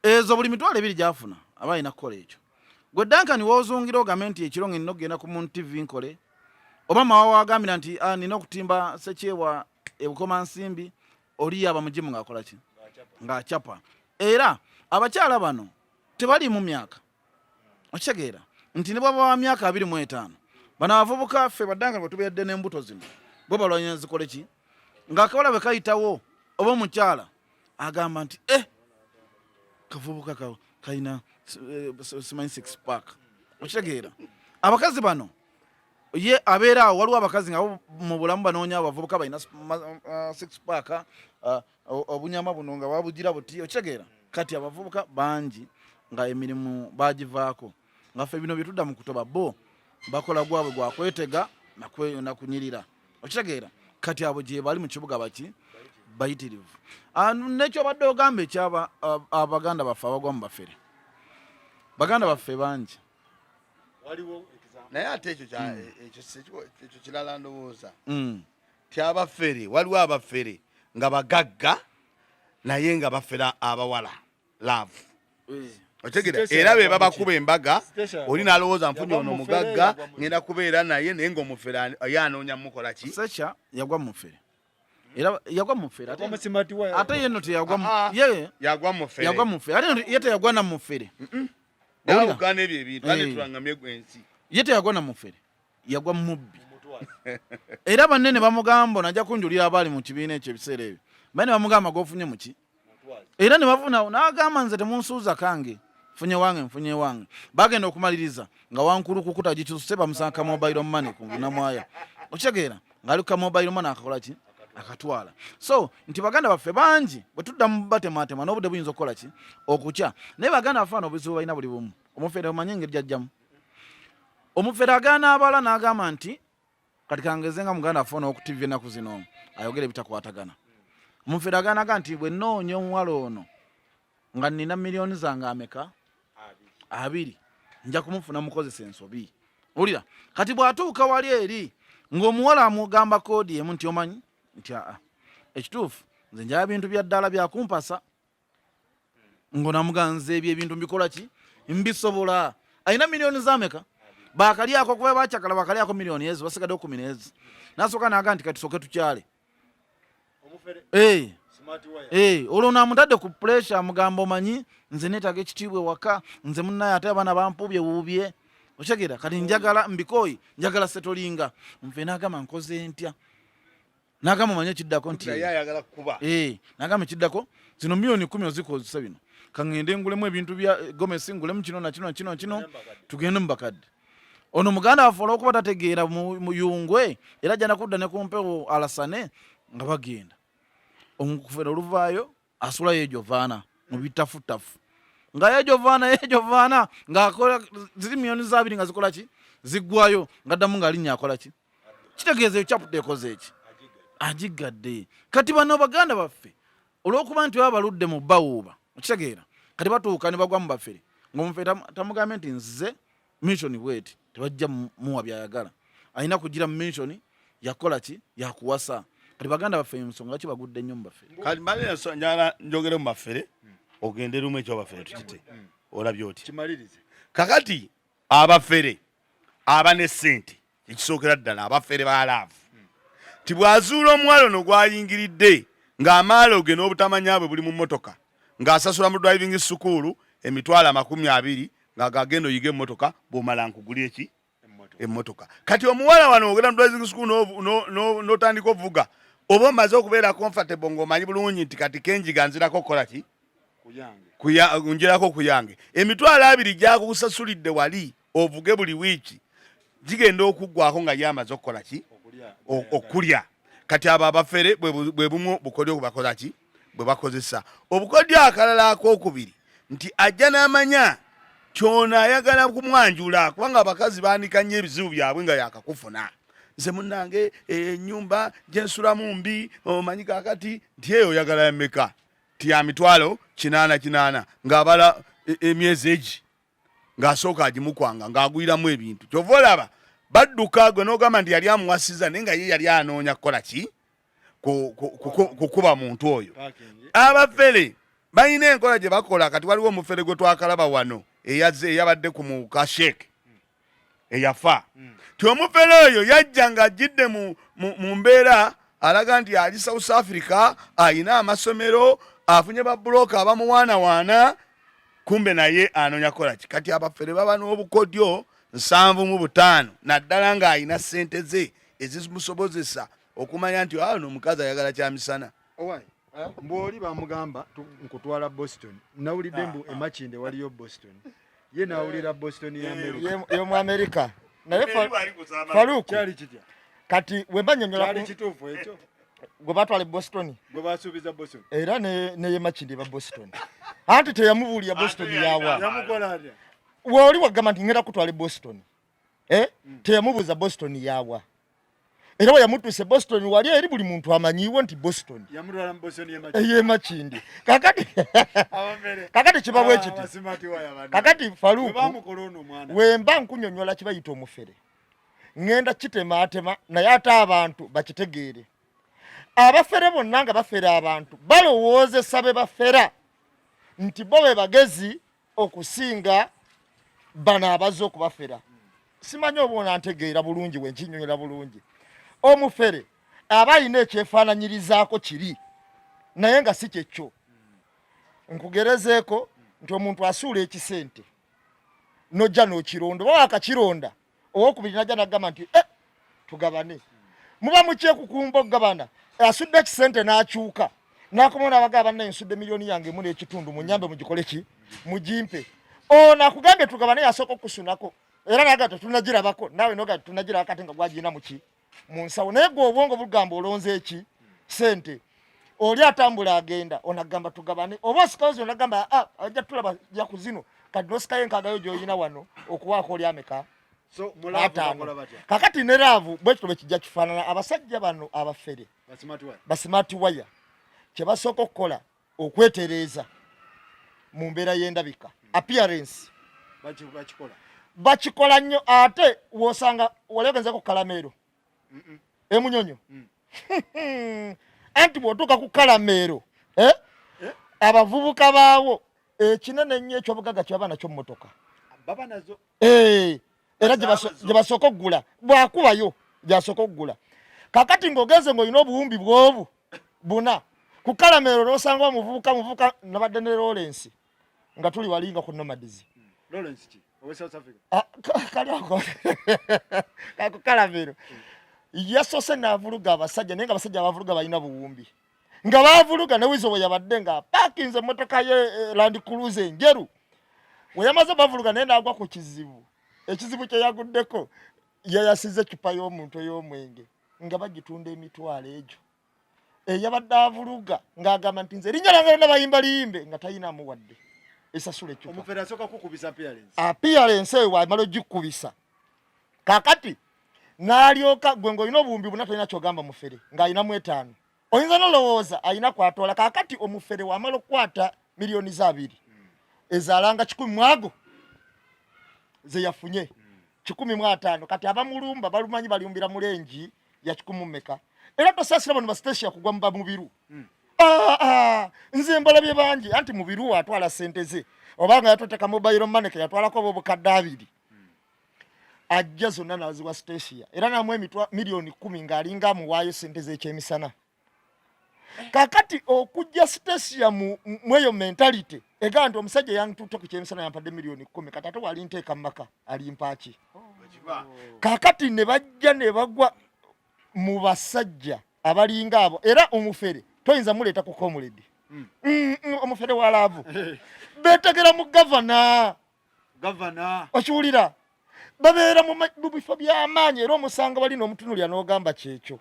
ezo buli mitwalo 2 gyafuna aba alina kukola ekyo gwe dankani woozungira ogambe nti ekiro nina okugenda ku muntu TV nkole oba mawa wagambira nti nina okutimba sekyewa ebukoma nsimbi oli yaba mujimu ng'akola ki ng'acapa era abakyala bano tebali mu myaka okitegeera nti ne bwaba wa myaka 25 bano abavubuka ffe baddankani bwe tubeeredde n'embuto zino bo balwanya zikole ki ng'akawala bwe kayitawo oba omukyala agamba nti kavubuka kalina simanyi 6 pack okitegeera abakazi bano ye abeera awo waliwo abakazi nga mu bulamu banoonya abavubuka balina 6 pack obunyama buno nga wabugira buti okitegeera kati abavubuka bangi nga emirimu bagivaako nga ffe bino bye tudda mu kutoba bo bakola gwabwe gwakwetega nakunyirira okitegeera kati abo gye bali mu kibuga baki bayitirivu nekyo badde ogamba ekyaba abaganda baffe abagwa mu bafere baganda baffe bangi naye ate ekyo kirala ndowooza abafere waliwo abafere nga bagagga naye nga bafera abawala love otegera era be babakuba embaga oli nalowooza nfunye ono mugagga ngenda kubeera naye naye ng'omufere yanoonya mukola ki secha yagwa mufere era yagwa mufere ate yeno teyagwa yagwa mufere ate yete yagwa na mufere olugana ebyo ebintu ane tulangamye gwensi yete yagwa na mufere yagwa mubbi era banene bamugamba najja kunjulira abali mu kibiina ekyo ebiseera ebyo bane bamugamba gofunye muki era ne bafuna n'agamba nze temunsuuza kange mfunye wange bagenda okumaliriza nga wankulu kukuta gikyususe bamusanga mobile money ku namwaya okitegeera ng'ali ka mobile money akakola ki akatwala so nti baganda baffe bangi bwe tudda mu batematema n'obudde buyinza okukola ki okukya naye baganda bafaana obuzibu balina buli bumu omufere omanye engeri gyajjamu omufere agaana abala n'agamba nti kati kangeze nga muganda afaana okutivya ennaku zino ayogera ebitakwatagana omufere agaanaga nti bwe nnoonya omuwala ono nga nnina miliyoni zange ameka 2 nja kumufuna mukozesa ensobi olira kati bw'atuuka wali eri ng'omuwala amugamba koodi emu nti omanyi nti ekituufu nze njala bintu bya ddala byakumpasa ng'onamuganza ebyo ebintu mbikola ki mbisobola alina miliyoni zameka bakalyako kuba bakyakala bakalyako miliyoni ezo basigadde 10 n'ezi nasooka naga nti kati tusooke tukyale olwo namutadde ku pressure amugamba omanyi nze neetaga ekitiibwa waka nze munnaye ate abaana bampubye buubye okitegeera kati njagala mbikoyi njagala setolinga nfe nagamba nkoze ntya nagamba omanye ekiddako nti nagamba ekiddako zino miliyoni 10 ozikozesa bino kaŋŋende ngulemu ebintu bya gomesi ngulemu kino nakino tugende mu bakadde ono muganda waffe olwokuba tategeera muyungwe era ajja nakudda ne kumpewo alasane nga bagenda omukufere oluvaayo asulayo ejovanna mu bitafutafu nga yejovanna ng'akola ziri miliyoni za 2 nga zikola ki ziggwayo ng'addamu ng'alinnya akola ki kitegeeza ekyo kyaputa ekoze eki agigadde kati bano baganda baffe olw'okuba nti baba baludde mu bawuuba okitegeera kati batuuka ne bagwa mu bafere ng'omufere tamugambe nti nze mission bweti tebajja muwa byayagala alina kugira mu mission yakola ki yakuwasa kati baganda baffe ensonga ki bagudde nnyo mu bafere kati mbale njala njogere mu bafere ogende rumu ekyo bafere tukite olabye oti kimalirize kakati abafere abane sente ekisookera ddala abafere balaavu tibwazuula omuwala ono gwayingiridde ng'amaalo ge n'obutamanya bwe buli mu mmotoka ng'asasula mu driving school emitwalo 20 ng'agagenda oyiga emmotoka bw'omala nkugula eki emmotoka kati omuwala wano ogenda mu driving school n'otandika ovuga oba omaze okubeera comfortable ng'omanyi bulungi nti kati kenjiga nzirako okukola ki njerako kuyange emitwalo 2 gyakusasulidde wali ovuge buli wiiki gigenda okuggwako nga yamaze okukola ki okulya kati abo abafere bwe bumu bukodyo kubakola ki bwe bakozesa obukodyo akalala akokubiri nti ajja n'amanya kyona ayagala kumwanjula kubanga abakazi baanikanye ebizibu byabwe nga yakakufuna nze munnange ennyumba gyensulamu mbi omanyi kakati nti eyo oyagala yameka ti ya mitwalo 8 ng'abala emyezi egi ng'asooka agimukwanga ng'agwiramu ebintu kyova olaba badduka gwe n'ogamba nti yali amuwasiza naye nga ye yali anoonya kukola ki kukuba muntu oyo abafere balina enkola gye bakola kati waliwo omufere gwe twakalaba wano eyabadde ku mukasheke eyafa ti omufere oyo yajja ng'ajjidde mu mbeera alaga nti ali South Africa ayina amasomero afunye babuloka abamuwaanawaana kumbe naye anoonya kukola ki kati abafere baba n'obukodyo 75 naddala ng'ayina ssente ze ezimusobozesa okumanya nti ono omukazi ayagala kyamisana mbw'oli bamugamba nkutwala Boston nawulidde mbu emakinde waliyo Boston ye nawulira Boston y'omu Amerika naye Faruku kyali kitya kati wemba nyonyola kyali kituufu ekyo gwe batwala Boston gwe basuubiza Boston era ne yemakinde ba Boston anti teyamubuulira Boston yawa yamukola atya woli wagamba nti ngenda kutwala Boston teyamubuuza Boston yawa era we yamutuse Boston wali eri buli muntu amanyiwo nti Boston yamutwala mu Boston yemakinde kakati kibabwe kiti kakati Faruku wemba nkunyonyola kibayita omufere ngenda kitemaatema naye ate abantu bakitegeere abafere bonna nga bafera abantu balowoozesa be bafera nti bo be bagezi okusinga bano abaze okubafera. Simanyi oba ntegeera bulungi wenkinyonyola bulungi. Omufere aba alina ekyefaananyirizaako kiri naye nga si kyekyo. Nkugerezeeko nti omuntu asuula ekisente nojja n'okironda oba wakakironda owokubiri najja nagamba nti tugabane. Muba mukyekukumba okugabana asudde ekisente n'akyuka n'akomawo n'abagaba bannaye nsudde miliyoni yange emu n'ekitundu munyambe mugikole ki mugimpe. Ono akugambye tugabane yasooka okusunako era naga tetunagirabako naawe noga tunagiraba kati nga gwagirina muki mu nsawo naye gwe obwongo bugamba olonze eki sente oli atambula agenda onagamba tugabane oba osikawozi onagamba ajja tulaba jaku zino kati nosikayo enkagayo gy'olina wano okuwaako oli ameka so mulavu kakati ne laavu bwekito bwe kijja kifaanana. Abasajja bano abafere basimati waya kye basooka okukola okwetereeza mu mbeera y'endabika appearance bakikola nnyo ate wosanga wali ogenze ku kalameero emunyonyo anti bw'otuuka ku kalameero abavubuka baawo ekinene nnyo ekyobugaga kyaba nakyo mu mmotoka era gye basooka okugula bwakubayo gyasooka okugula. Kakati ng'ogenze ng'olina obuwumbi bw'obu buna ku kalameero n'osanga omuvubuka nabadde ne Lawrence nga tuli walinga ku nomadizi ku kalameero yasoose n'avuluga abasajja naye nga abasajja abavuluga balina buwumbi nga bavuluga ne wizo bwe yabadde nga paakinze emmotoka ye Land Cruiser enjeru we yamaze bavuluga naye n'agwa ku kizibu. Ekizibu kye yaguddeko yayasize ecupa y'omuntu ey'omwenge nga bagitunda emitwalo egyo eyabadde avuluga ng'agamba nti nze erinnya lyange lyonna bayimba liyimbe nga tayinaamu wadde esasula ecupa. Omufere asooka kukubisa appearance eyo wamala ogikubisa kakati n'alyoka gwe ng'olina obuwumbi buna tolina kyogamba mufere ng'alinamu 5 oyinza nolowooza alina kwatoola kakati omufere wamala okukwata miliyoni za 2 ezaalanga 100 mwago ze yafunye 105 kati abamulumba balumanyi balumbira mulengi ya 100 mmeka era tosasira bano bastation kugwa mba mubiru nze mbalabye bangi anti mubiru atwala sente ze obanga yatoteka mobile money yatwalako obukadde 2 ajja zonna naziwa station era namwe miliyoni 10 ng'alinga muwaayo sente ze ekyemisana. Kakati okujja station mweyo mentality ega nti omusajja yantuuta ku kyemisana yampadde miliyoni 10 kati ate wali nteeka mmaka alimpaaki. Kakati ne bajja ne bagwa mu basajja abalinga abo era omufere toyinza muleeta ku komuledi omufere wa laavu beetegera mu gavana okiwulira babeera mu bifo by'amaanyi era omusanga balina omutunulya n'ogamba kyekyo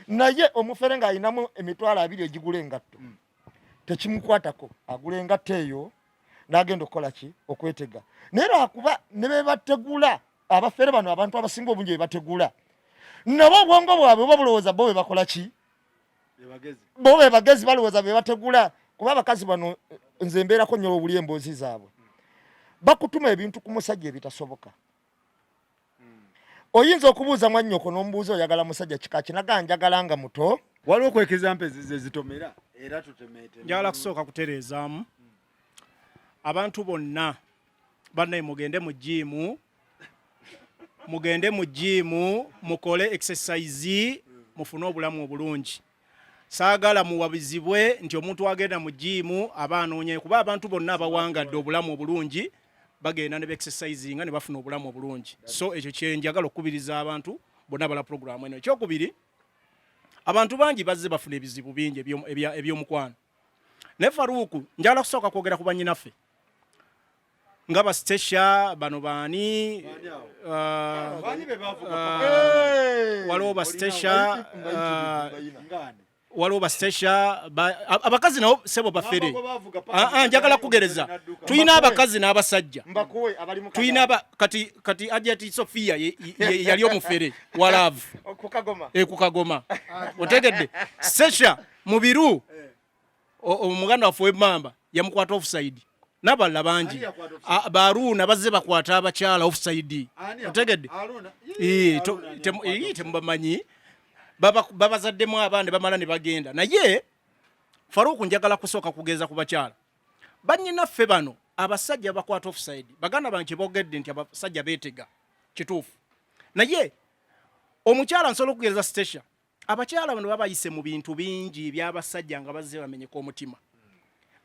naye omufere ng'alinamu emitwalo 2 egigula engatto tekimukwatako agula engatto eyo n'agenda okukola ki okwetega naye lwakuba ne bebategula abafere bano abantu abasinga obungi bebategula nabo obwongo bwabwe oba bulowooza bo bebakola ki bo bebagezi balowooza bebategula kuba abakazi bano nze mbeerako nnyo obuli emboozi zaabwe bakutuma ebintu ku musajja ebitasoboka. Oyinza okubuuza mwannyoko n'omubuuza oyagala musajja kika kinaga njagala nga muto waliwo okwekeza mpezi ze zitomera era tutemeete njagala kusooka kutereezaamu abantu bonna bannaye mugende mu jiimu mukole exercise mufune obulamu obulungi. Saagala muwabizibwe nti omuntu agenda mu jiimu abaanoonye kuba abantu bonna abawangadde obulamu obulungi bagenda ne exercise nga ne bafuna obulamu obulungi. So ekyo kye njagala okubiriza abantu bonna bala programu eno. Ekyokubiri abantu bangi bazze bafuna ebizibu bingi eby'omukwano. Ne Faruku njagala kusooka kwogera ku bannyinaffe nga basitesha bano baani waliwo basitesha waliwo basitesha abakazi nabo sebo bafere njagala kugereza tuyina abakazi n'abasajja tuyina kati Ajati Sofia yali omufere walavu kukagoma otegedde sitesha mubiru omuganda waffe w'emmamba yamukwata offside n'abalala bangi Baaruna bazze bakwata abakyala offside otegedde temubamanyi babazaddemu abaana bamala ne bagenda naye Faruku njagala kusooka kugeza ku bakyala bannyinaffe bano abasajja bakwata offside baganda bange boogedde nti abasajja beetega kituufu naye omukyala nsobola okugereza station abakyala bano babayise mu bintu bingi by'abasajja nga bazze bamenyeka omutima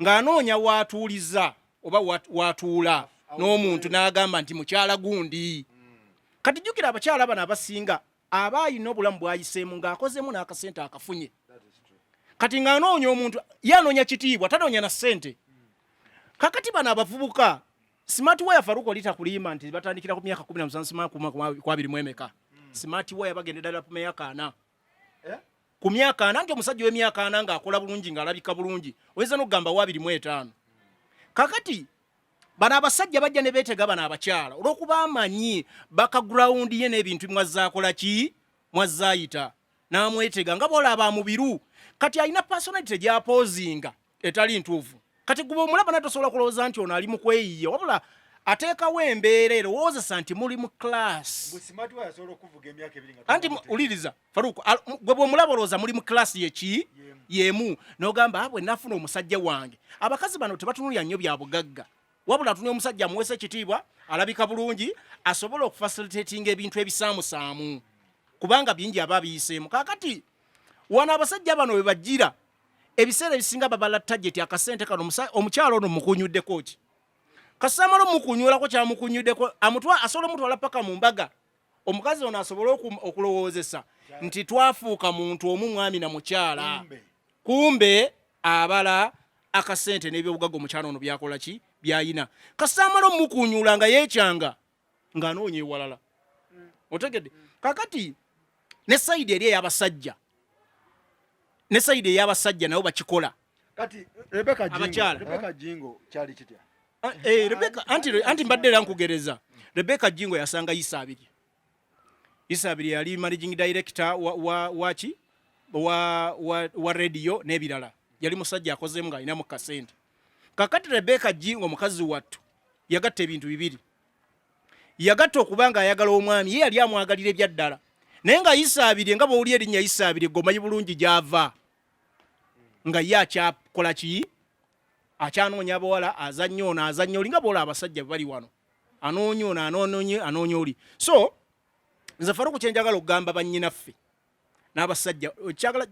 ng'anoonya waatuuliza oba waatuula n'omuntu n'agamba nti mukyala gundi kati jjukira abakyala bano abasinga aba alina obulamu bwayiseemu ng'akozemu n'akasente akafunye kati ng'anoonya omuntu ye anoonya kitiibwa tanoonya na ssente kakati bano abavubuka smart wire Faruku oli takulimba nti batandikira ku myaka 17 kwa 20 mwemeka smart wire bagenda ddala ku myaka 4 ku myaka 4 nti omusajja w'emyaka 4 ng'akola bulungi ng'alabika bulungi oyinza n'okugamba wa 25 kakati bano abasajja bajja ne beetega bano abakyala olw'okuba amanyi background ye n'ebintu mwazaakola ki mwazaayita n'amwetega nga bw'olaba mubiru kati alina personality gy'apoozinga etali ntuufu kati gwe omulaba naye tosobola kulowooza nti ono ali mu kweyiya wabula ateekawo embeera erowoozesa nti muli mu class anti uliriza Faruku gwe bw'omulaba olowooza muli mu class yeki yemu n'ogamba abwe nafuna omusajja wange abakazi bano tebatunulya nnyo bya bugagga wabula atunulya omusajja amuweesa ekitiibwa alabika bulungi asobola okufacilitatinga ebintu ebisaamusaamu kubanga bingi aba biyiseemu kakati wano abasajja bano we bajjira ebiseera ebisinga babala tageti akasente kano omukyalo ono mukunyuddeko ki kasamalo mukunyulako kyamukunyuddeko amutwa asobola omutwala paka mu mbaga omukazi ono asobola okulowoozesa nti twafuuka muntu omu mwami na mukyala kumbe abala akasente n'ebyobugaga omukyalo ono byakola ki byayina kasamalo mukunyula nga yeekyanga ng'anoonya ewalala otegedde kakati ne sayidi eri ey'abasajja ne sayidi ey'abasajja nabo bakikola kati Rebecca Jingo kyali kitya Rebecca anti mbadde era nkugereza Rebecca Jingo yasanga Isabiri yali managing director wa radio n'ebirala yali musajja akozemu ng'alina mu kasente kakati Rebecca Jingo mukazi wattu yagatta ebintu bibiri yagatta okubanga ayagala omwami ye yali amwagalira ebyaddala naye nga Isabiri nga bw'oli erinnya Isabiri gomanyi bulungi gy'ava nga ye akyakola ki akyanoonya abawala azannya ono azannya oli nga bw'ola abasajja bali wano anoonya ono anoonya oli so nze Faruku kye njagala okugamba bannyinaffe n'abasajja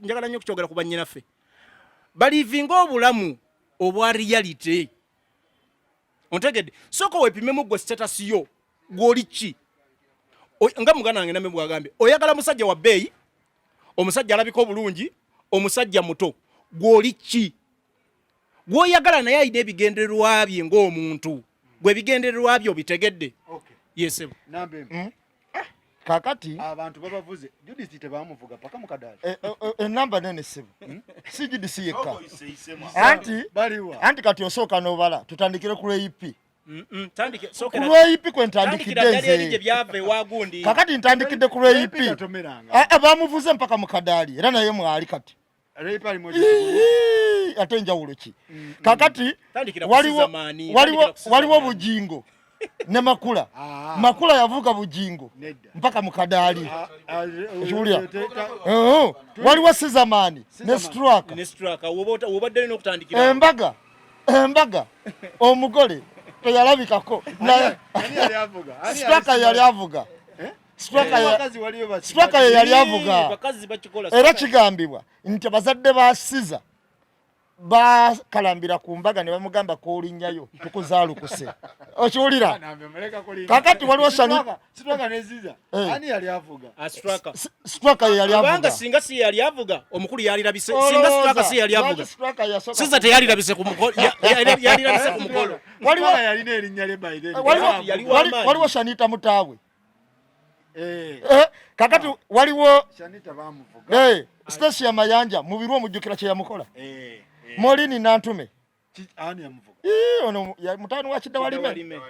njagala nnyo okukyogera ku bannyinaffe balivinga obulamu obwa reality ontegedde sooka weepimemu gwe status yo gw'oli ki nga muganda wange namwe bwagambye oyagala musajja wa bbeeyi omusajja alabika obulungi omusajja muto gw'oli ki gw'oyagala naye alina ebigendererwa bye ng'omuntu gwe ebigendererwa byo bitegedde yesebo kakati abantu babavuze Judith tebamuvuga paka mukadali enamba nene sebo si Judith yekka anti kati osooka n'obala tutandikire ku EP kulweyipi kwe ntandikidde nze kakati ntandikidde ku lweyipi bamuvuze mpaka mukadaali era naye mwali kati ate njawulo ki kakati waliwo bujingo ne makula yavuga bujingo mpaka mukadaali julia waliwo sizamani ne straka embaga omugole teyalabikako straka yali avuga straka yali avuga era kigambibwa nti abazadde ba Siza bakalambira ku mbaga ne bamugamba ko olinnyayo tukuzaalukuse okiwulira kakati waliwo straka yali avuga singa si yali avuga omukulu yalirabise singa straka si yali avuga Siza teyalirabise ku mukolo yalirabise ku mukolo waliwo Shanita mutaawe kakati waliwo Stacia Mayanja mubiri omujjukira kye yamukola Molini Nantume ono mutano wa Kidda Walime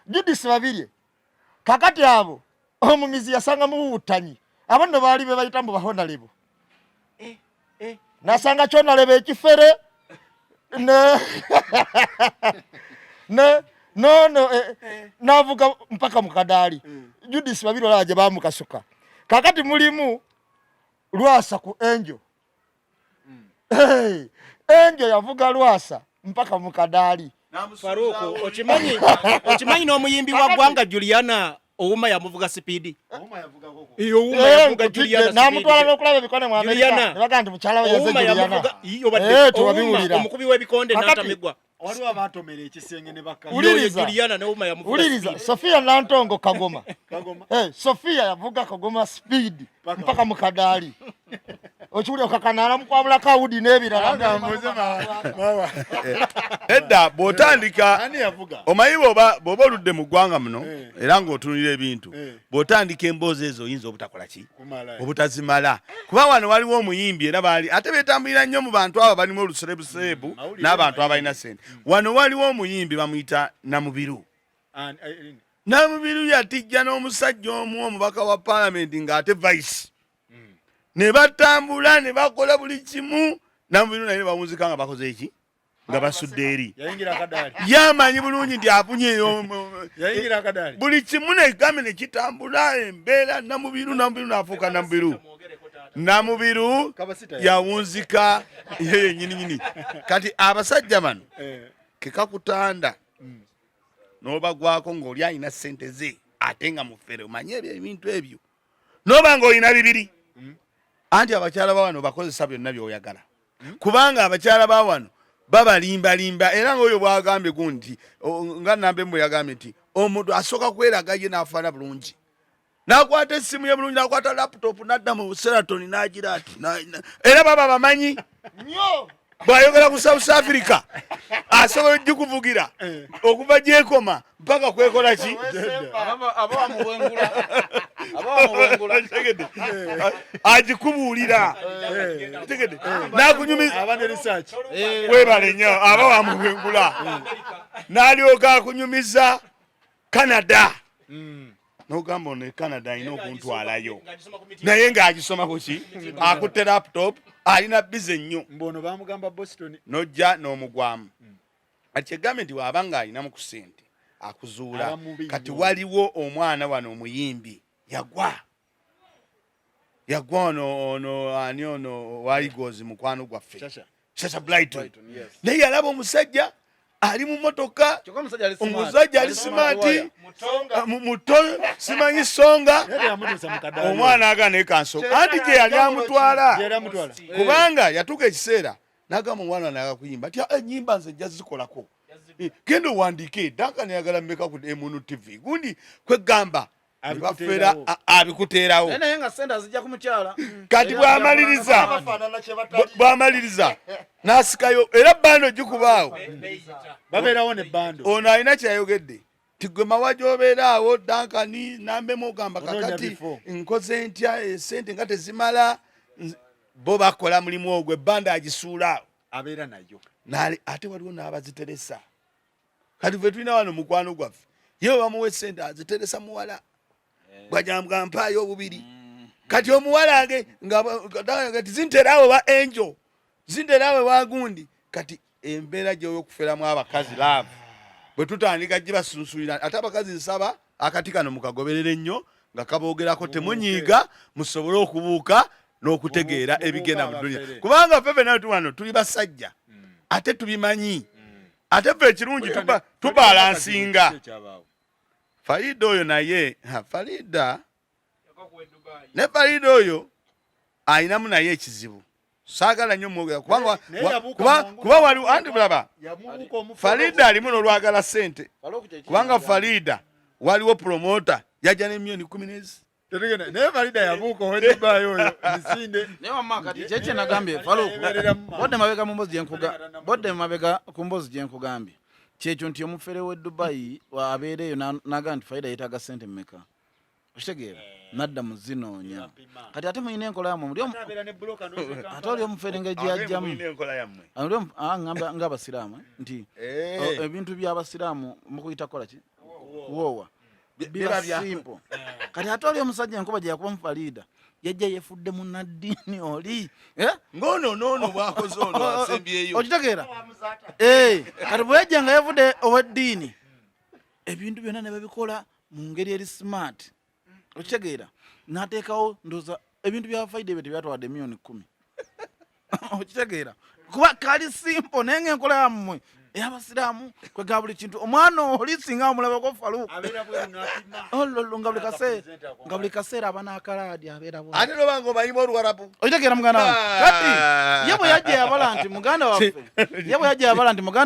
Judith babirye kakati abo omumizi yasanga mu butanyi abanno baali be bayitambo bahona lebo nasanga kyona lebe ekifere ne no navuga mpaka mukadali Judith babiro laje bamukasuka kakati mulimu Lwasa ku Angel Angel yavuga Lwasa mpaka mukadali Faruku okimanyi n'omuyimbi wa gwanga Juliana Ouma yamuvuga speed Ouma yavuga Juliana namutwala n'okulaba bikone mu America bagandi mukyala we yaze Juliana iyo badde omukubi w'ebikonde n'atamegwa waliwo abatomera ekisenge ne bakka Juliana n'Ouma yamuvuga uliriza Sofia Nantongo Kagoma Sofia yavuga Kagoma speed mpaka mukadali ochuli okakanala mukwabula kaudi nebirala edda botandika omayibo boba oludde mu ggwanga muno era ng'otunulira ebintu botandika emboozi ezo oyinza obutakola ki obutazimala kuba wano waliwo omuyimbi era baali ate beetambulira nnyo mu bantu abo balimu oluserebuserebu n'abantu abalina sente wano waliwo omuyimbi bamuyita Namubiru Namubiru yatijja n'omusajja omu omubaka wa paalamenti ng'ate vice ne batambula ne bakola buli kimu Namubiru naye bawunzika nga bakoze eki nga basudde eri yamanyi bulungi nti afunyeyo buli kimu negambe ne kitambula embeera Namubiru n'afuuka Namubiru yawunzika yeye nyini kati abasajja bano kekakutanda n'obagwako ng'oli alina ssente ze ate nga mufere omanye ebyo ebintu ebyo n'oba ng'olina bibiri anti abakyala ba wano bakozesa byonna by'oyagala kubanga abakyala ba wano babalimbalimba era ng'oyo bwagambye gundi nga nambe mbwe yagambye nti omuntu asooka kweraga ye n'afaana bulungi n'akwata essimu ye bulungi n'akwata laptop n'adda mu Seraton n'agira ati era baba bamanyi bw'ayogera ku South Africa asobola ogikuvugira okuva gyekoma mpaka kwekola ki agikubuulira n'akunyumiza webale nnyo aba wamubwengula n'alyoka akunyumiza Canada n'ogamba ono Canada alina okuntwalayo naye ng'agisomako ki akutte laptop alina bize nnyo mbono bamugamba Boston nojja n'omugwamu ati egambe nti waaba ng'alinamu ku ssente akuzuula kati waliwo omwana wano omuyimbi yagwa ono ani ono wayigozi mukwano gwaffe Shasha Brighton naye yalaba omusajja ali mu motoka omusajja ali simaati muto simanyi songa omwana agane kanso anti gye yali amutwala kubanga yatuuka ekiseera n'agamba omwana naga kuyimba ati ennyimba nze jja zikolako genda owandiike Duncan yagala mmeka ku Emunu TV gundi kwegamba bafera abikuteerawo kati bw'amaliriza n'asikayo era bando gikubaawo babeerawo ne bando ono alina kyayogedde tigwe mawa gy'obeeraawo Duncan nambemu ogamba kakati nkoze ntya esente nga tezimala bo bakola mulimu ogwo ebbanda agisuula abeera nayo ate waliwo n'abaziteresa kati ffe tulina wano mukwano gwaffe ye bamuwa essente aziteresa muwala gwajambwa mpaayo obubiri kati omuwala age nga tizinteraawe wa Angel zinteraawe wa gundi kati embeera gy'okuferamu abakazi laavu bwe tutandika gye basunsulira ate abakazi nsaba akati kano mukagoberere nnyo nga kaboogerako temunyiiga musobole okubuuka n'okutegeera ebigenda mu dunya kubanga ffe fenna wano tuli basajja ate tubimanyi ate ffe ekirungi tubalansinga Farida oyo naye Farida ne Farida oyo ayinamu naye ekizibu saagala nnyo mwogera kuba waliwo anti bulaba Farida alimu n'olwagala ssente kubanga Farida waliwo promota yajja n'emiliyoni 10 naye Farida yabuuka Dubai oyo misinde naye wamma kati kyekye nagambye Faluku bodde mabega ku mbozi gye nkugambye kyekyo nti omufere w'e Dubai abeereeyo naga nti Farida yeetaaga ssente mmeka okitegeera nadda mu zinoonya kati ate muyina enkola yammwe ate oli omufere nga gyeyajjamu ng'abasiraamu nti ebintu by'abasiraamu mukuyita kola ki kuwoowa biba simple kati ate oli omusajja enkuba gye yakuba mu Farida yajja yefudde munnaddiini oli ng'ono bwakoze ono asembyeyo okitegeera kati bwe yajja nga yefudde ow'eddiini ebintu byonna ne babikola mu ngeri eri smart okitegeera n'ateekawo ndoza ebintu bya faida ebyo tebyatwadde miliyoni 10 okitegeera kuba kali simple naye ng'enkola yammwe ey'abasiraamu kwega buli kintu omwana oli singa omulabako Faluku nga buli kaseera aba n'akalaadi abeera bwe ate nobanga omanyimu Oluwarabu okitegeera muganda wange kati ye bwe yajja yabala nti muganda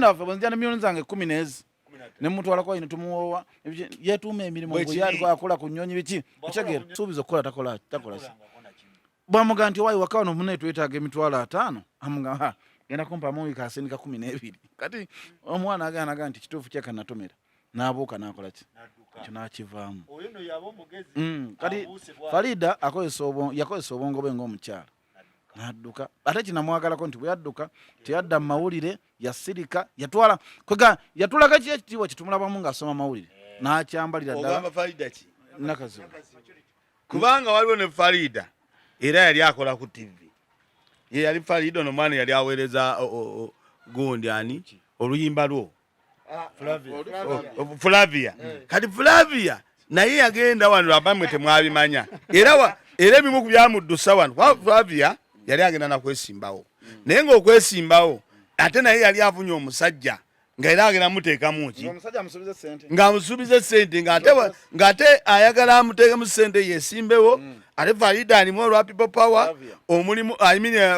waffe bwe nzija ne miliyoni zange 10 n'ezi ne mutwalako ine tumuwowa yetuuma emirimu akola ku nnyonyi biki okitegeera suubiza okukola takola ki bwamugamba nti owaayi waka wano munaye twetaaga emitwalo 5 amugamba genda kumpamu wiiki asindika 12 kati omwana aganaga nti kituufu kyeka natomera n'abuuka n'akola ki ekyo n'akivaamu kati Farida yakozesa obwongo bwe ng'omukyala n'adduka ate kinamwagalako nti bwe yadduka teyadda mu mawulire yasirika yatulaga ki ekitiibwa kitumulabamu ng'asoma mawulire n'akyambalira ddala nakazibu kubanga waliwo ne Farida era yali akola ku TV ye yali Farida ono mwana yali aweereza gundi ani oluyimba lwo Flavia kati Flavia naye yagenda wano abamwe temwabimanya era ebimu ku byamuddusa wano Flavia yali agenda nakwesimbawo naye ng'okwesimbawo ate naye yali afunye omusajja nga era agenda muteekamu ki ng'amusuubiza sente ng'ate ayagala amuteekemu sente yesimbewo ate Farida alimu olwa people power omulimu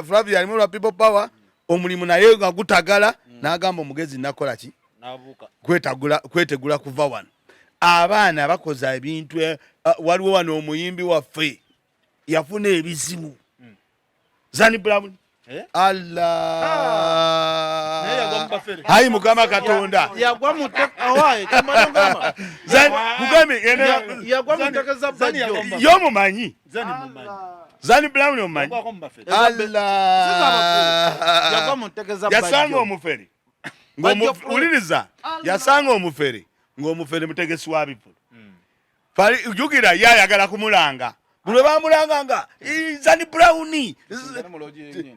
Flavia alimu olwa people power omulimu naye nga gutagala n'agamba omugezi nakola ki kwetegula kuva wano abaana bakoza ebintu waliwo wano omuyimbi waffe yafuna ebizibu Zani Brown Allah hayi mukama Katonda yagwa mutakawai kamalongama yagwa mutakeza bajjo yomumanyi Zani Brown omumanyi Allah yagwa mutakeza bajjo yasanga omufere uliriza yasanga omufere ng'omufere mutegesi wa bipulu jukira yayagala kumulanga bwe bamulanganga Zani Brown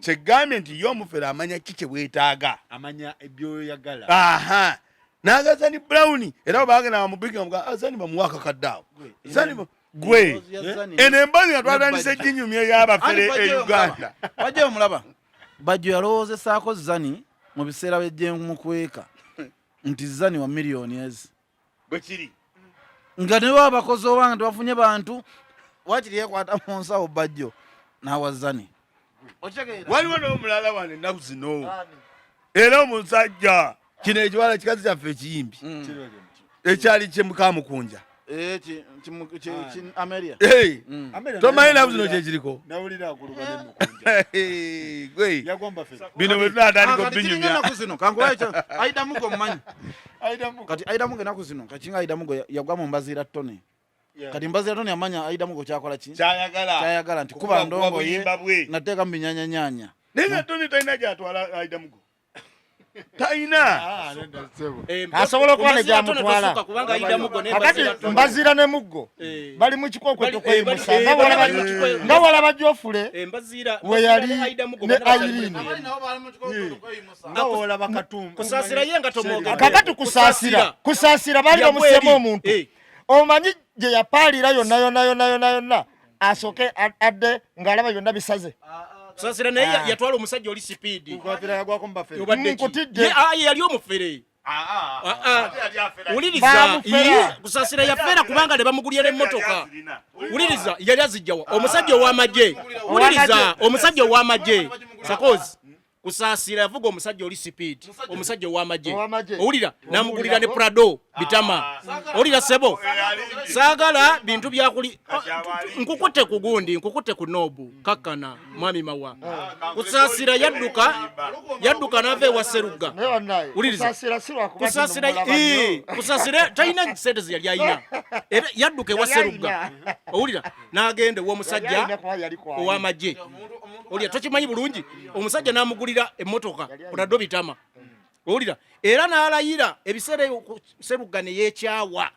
kyegambye nti ye omufere amanya ki kye weetaaga amanya ebyoyagala naga Zani Brown era bagenda bamubika nga Zani bamuwaka kaddaawo Zani gwe eno embazi nga twatandise ginyumya y'abafere e Uganda bajja omulaba bajjo yalowoozesaako Zani mu biseera by'ejjenmukweka nti Zani wa miliyoni ezi bwe kiri nga ne baba bakozi obanga tebafunye bantu wakiri yekwata mu nsawo bajjo n'awa Zani waliwo n'omulala wano ennaku zino era omusajja kino ekiwala kikazi kyaffe ekiyimbi ekyali kyemukamukunja Ameria tomanyi ennaku zino kyekiriko bino bwe tunatandika obinyumya Aida Mugo mmanyi kati Aida Mugo ennaku zino kakinga Aida Mugo yagwa mu mbaziira ttone kati mbaziira ttone amanya Aida Mugo kyakola ki kyayagala nti kuba ndongo ye nateeka mu binyanyanyanya naye nga Tony talina gyatwala Aida Mugo talina asobola okuba ne gyamutwala kakati mbaziira ne Muggo bali mu kikokweto kweyimusa nga walaba Jofule we yali ne Airini nga wolaba Katumba kakati kusaasira bali bamusema omuntu omanyi gye yapaalira yonna asooke adde ng'alaba yonna bisaze Sasira naye yatwala omusajja oli speed. Nkwatira yagwako mbafere. Nkutidde. Yali omufere. Uliriza kusasira yafera kubanga ne bamugulira emmotoka. Uliriza yali azijjawa omusajja ow'amagye. Uliriza omusajja ow'amagye. Sakozi kusasira yavuga omusajja oli speed. Omusajja ow'amagye. Ulira namugulira ne Prado bitama. Ulira sebo. Sagala bintu byakuli nkukutte kugundi nkukutte ku nobu kakana mwami mawa kusasira yadduka nave wa Seruga uliriza kusasira taina sentes yali ayina era yadduke wa Seruga ulira nagende wo musajja ow'amagye ulira tokimanyi bulungi omusajja namugulira emmotoka Prado bitama ulira era n'alayira ebiseera Seruga ne yekyawa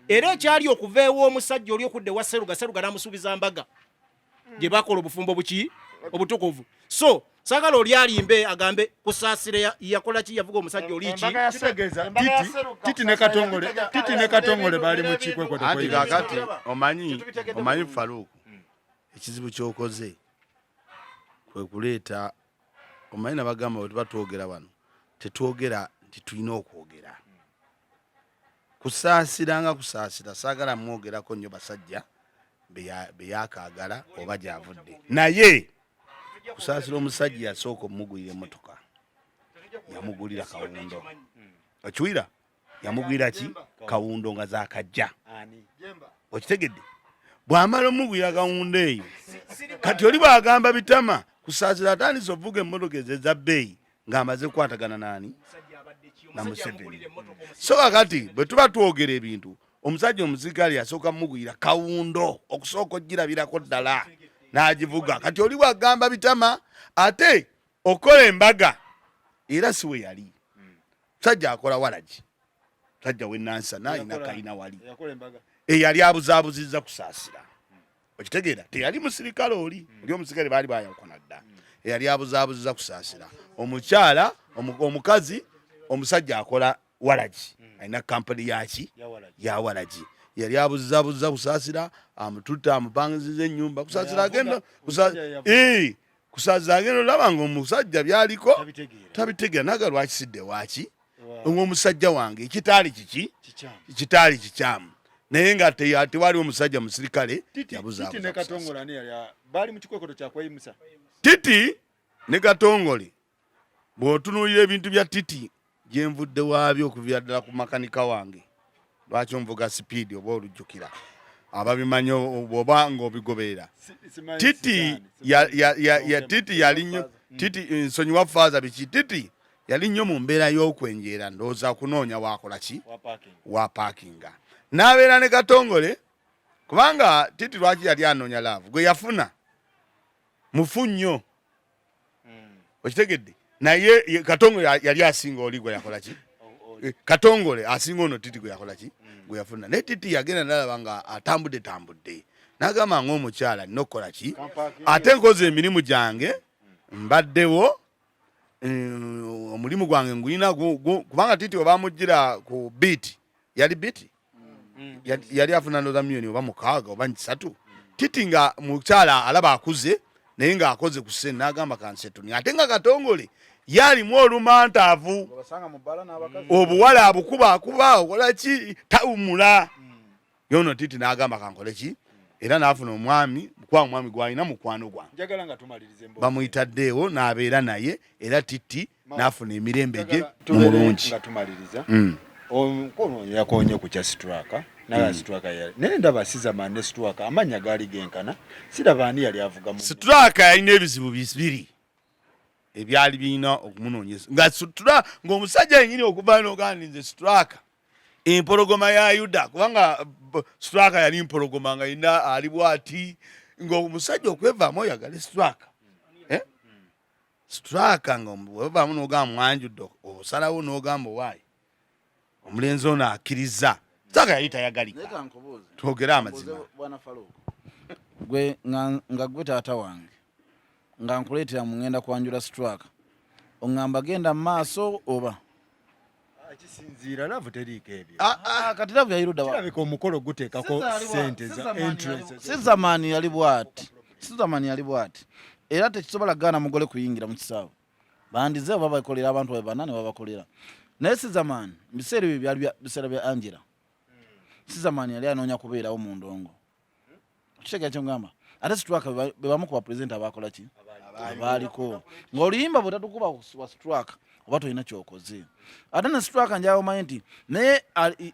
era ekyali okuveewo omusajja oli okudde wa Seruga namusuubiza mbaga gye bakola obufumbo buki obutukuvu so sagala oli alimbe agambe kusaasire yakola ki yavuga omusajja oliiki titi ne katongole bali mu kikweko anti kakati omanyi Faruku ekizibu kyokoze kwe kuleeta omanyi nabagamba bwe tuba twogera wano tetwogera nti tulina okwogera kusaasira saagala mwogerako nnyo basajja beyakaagala oba gyavudde naye kusaasira omusajja yasooka omugulira emmotoka yamugulira kawundo okiwira yamugulira ki kawundo nga zakajja okitegedde bw'amala omugulira kawundo eyo kati oli bwagamba bitama kusaasira atandise ovuga emmotoka ezo eza bbeeyi ng'amaze kukwatagana naani na Museveni so kakati bwe tuba twogera ebintu omusajja omusirikale yasooka mugulira kawundo okusooka ogirabirako ddala n'agivuga kati oli bwagamba bitama ate okola embaga era si we yali musajja akola walagi musajja w'ennansa n'alina kalina wali eyali abuzaabuzizza kusaasira okitegeera teyali musirikale oli omusirikale baali bayawukana dda eyali abuzaabuzizza kusaasira omukyala omukazi omusajja akola walagi alina kampani yaki ya walagi yali abuzaabuzizza kusaasira amututta amupangiziza ennyumba kusaasira agenda olaba ng'omusajja byaliko tabitegeera naga lwakisidde waki ng'omusajja wange ekitaali kiki kitaali kikyamu naye nga tewali omusajja musirikale titi ne katongole bw'otunuulira ebintu bya titi gyenvudde waabyo okuvira ddala ku makanika wange lwaki onvuga sipiidi oba olujjukira ababimanyi oba ng'obigoberera titi yali nnyo nsonyiwa faaza biki titi yali nnyo mu mbeera y'okwenjeera ndowooza kunoonya wakola ki wa paakinga n'abeera ne katongole kubanga titi lwaki yali anoonya laavu gwe yafuna mufu nnyo okitegedde naye katongole yali asinga oli gwe yakola ki katongole asinga ono titi gwe yakola ki gwe yafuna naye titi yagenda nalaba nga atambudde n'agamba ng'omukyala nina okukola ki ate nkoze emirimu gyange mbaddewo omulimu gwange ngulina kubanga titi oba amugira ku biiti yali biiti yali afuna ndoza miliyoni oba 6 oba 3 titi nga mukyala alaba akuze naye ng'akoze ku ssente n'agamba kansetuni ate nga katongole yalimu olumantaavu obuwala abukuba okola ki tawumula yono titi n'agamba kankole ki era n'afuna omwami gwalina mukwano gwange bamuyitaddeewo n'abeera naye era titi n'afuna emirembe gye mulungi yakonye ku kya situraka naye situraka naye ndaba sizamani ne situraka amanya gaali genkana siraba ani yali avuga mu situraka yalina ebizibu bibiri ebyali birina okumunoonyeza ng'omusajja yennyini okuva n'oganinze situraka empologoma ya yuda kubanga situraka yali mpologoma nga yina ali bwati ng'omusajja okwevaamu oyagala situraka situraka nga wevaamu n'ogamba mwanjudde osalawo n'ogamba owaayi omulenzi ono akkiriza situraka yali tayagalika twogere amazima gwe nga gwe taata wange nga nkuleetera mugenda kwanjula situraka oŋŋamba genda mu maaso oba kisinziira laavu teriiko ebyo kati laavu yayirudda kirabika omukolo guteekako sente za interest sizamaani yali bw'ati era tekisobola gaana mugole kuyingira mu kisaawe bandize oba bakolera abantu babe banane babakolera naye sizamaani mu biseera ebyo byali biseera bya Angela sizamaani yali anoonya kubeerawo mu ndongo kitegera kyongamba ate situraka be bamu ku bapulezidenti abakola ki abaaliko ng'oluyimba bwe tatukuba wa situraka oba tolina kyokoze ate ne situraka njawo omanyi nti naye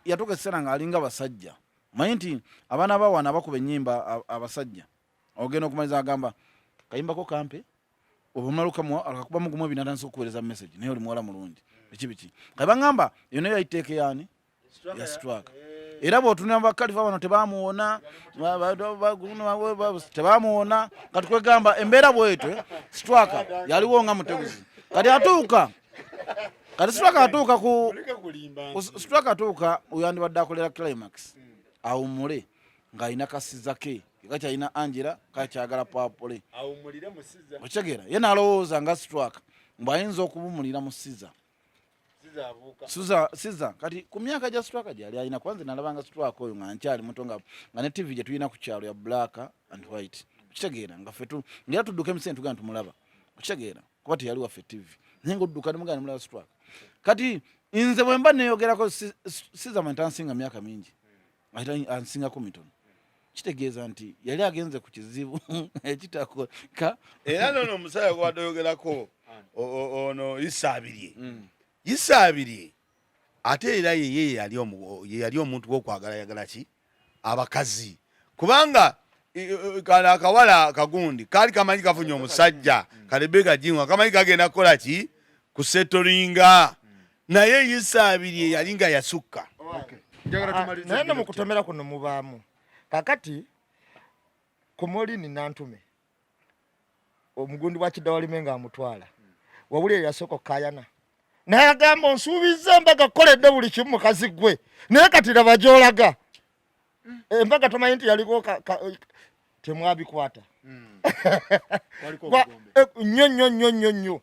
yatuuka ekiseera ng'alinga basajja omanyi nti abaana bawana bakuba ennyimba abasajja ogenda okumaliza agamba kayimbako kampe oba omunalukamuwa akakubamu gumu ebintu atandise okuweereza message naye oli muwala mulungi biki kale baŋŋamba yo naye yayiteeka yaani ya situraka era bw'otunira bakalifa bano tebamuwona kati kwegamba embeera bwetwe situraka yaliwo nga muteguzi kati situraka atuuka oyandibadde akolera climax awumule ng'alina kasiza ke kakyalina Angela kakyagala Purple awumulire musiza okitegeera ye nalowooza nga Strike mbwayinza okubumulira mu Siza Siza kati ku myaka gya Strike gyali alina kwanza nalabanga Strike oyo nga nkyali muto nga ne TV gye tulina ku kyalo ya black and white okitegeera nga fetu ngira tudduka emisente tugana tumulaba okitegeera kuba teyali waffe TV naye ng'odduka ne mugana mulaba Strike kati nze bwe mba neeyogerako Siza mwe ntansinga myaka mingi ate ansingako mitono kitegeeza nti yali agenze ku kizibu ekitakoka era nono omusaya gwatoyogerako ono Yisaabirye ate era yeye yali omuntu gwokwagala yagala ki abakazi kubanga kala akawala kagundi kali kamanyi kafunye omusajja kalebega jingwa kamanyi kagenda kukola ki kusetolinga naye Yisaabirye yalinga yasukka naye mukutomera kuno mubaamu kakati kumoli ni nantume omugundi wa Kidawalime nga amutwala wabuli yasoko kayana naye agamba nsuubiza mbaga koledde buli kimu mukazi gwe naye kati laba gy'olaga embaga tomanyi nti yaliko temwabikwata nnyo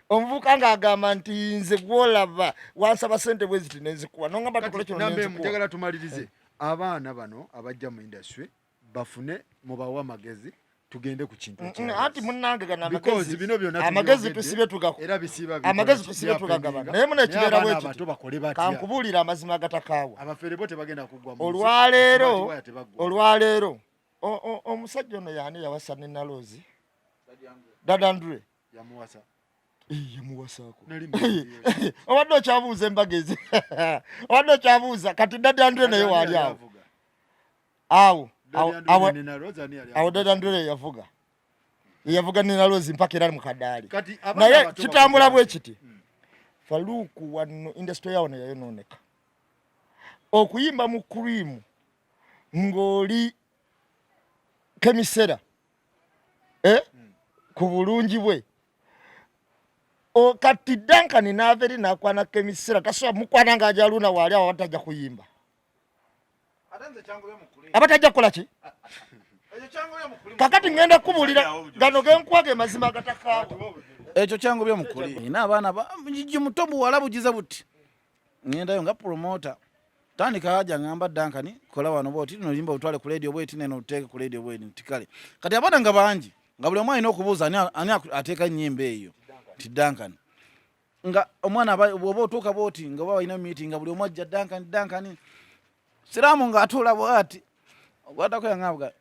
omuvuka ng'agamba nti nze gwolaba wansaba sente bwe ziti nenzikuwa nongamba tukole kino nenzikuwa njagala tumalirize abaana bano abajja mu industry bafune mubawa amagezi tugende ku kintu ati munnange gana amagezi tusibe tugako amagezi tusibe tugagaba naye muna kibeera bwekiti kankubuulira amazima agatakaawa abafere bote bagenda kugwa olwaleero omusajja ono yaani yawasa ne Nalozi Dadandre yamuwasa yamuwasaako obadde okyabuuza embagezi obadde okyabuuza kati Dadandre naye waali awo awo Dadandre yavuga ne Nalozi mpaka era mu kadaali naye kitambula bwe kiti Faluku wano industry yawo nayo yononeka okuyimba mu cream ng'oli kemisera ku bulungi bwe kati Duncan n'averi n'akwana kemisera tasobola mukwana ng'ajaluna waali awo batajja kuyimba abatajja kukola ki kakati ngenda kubuulira gano genkwaga mazima agatakaawo ekyo kyangu byomukuli ina abaana mujiji muto buwala bugize buti ngendayo nga promoter tandika haja ngamba Duncan kola wano boti no yimba utwale ku radio bweti neno uteke ku radio bweti ntikale kati abaana nga bangi nga buli omwana okubuuza ani ateeka nyimbe eyo ti Duncan nga omwana bwoba otuuka bwoti nga baba ina meeting nga buli omwajja Duncan siramu nga atula bwati ogwatako yangabuga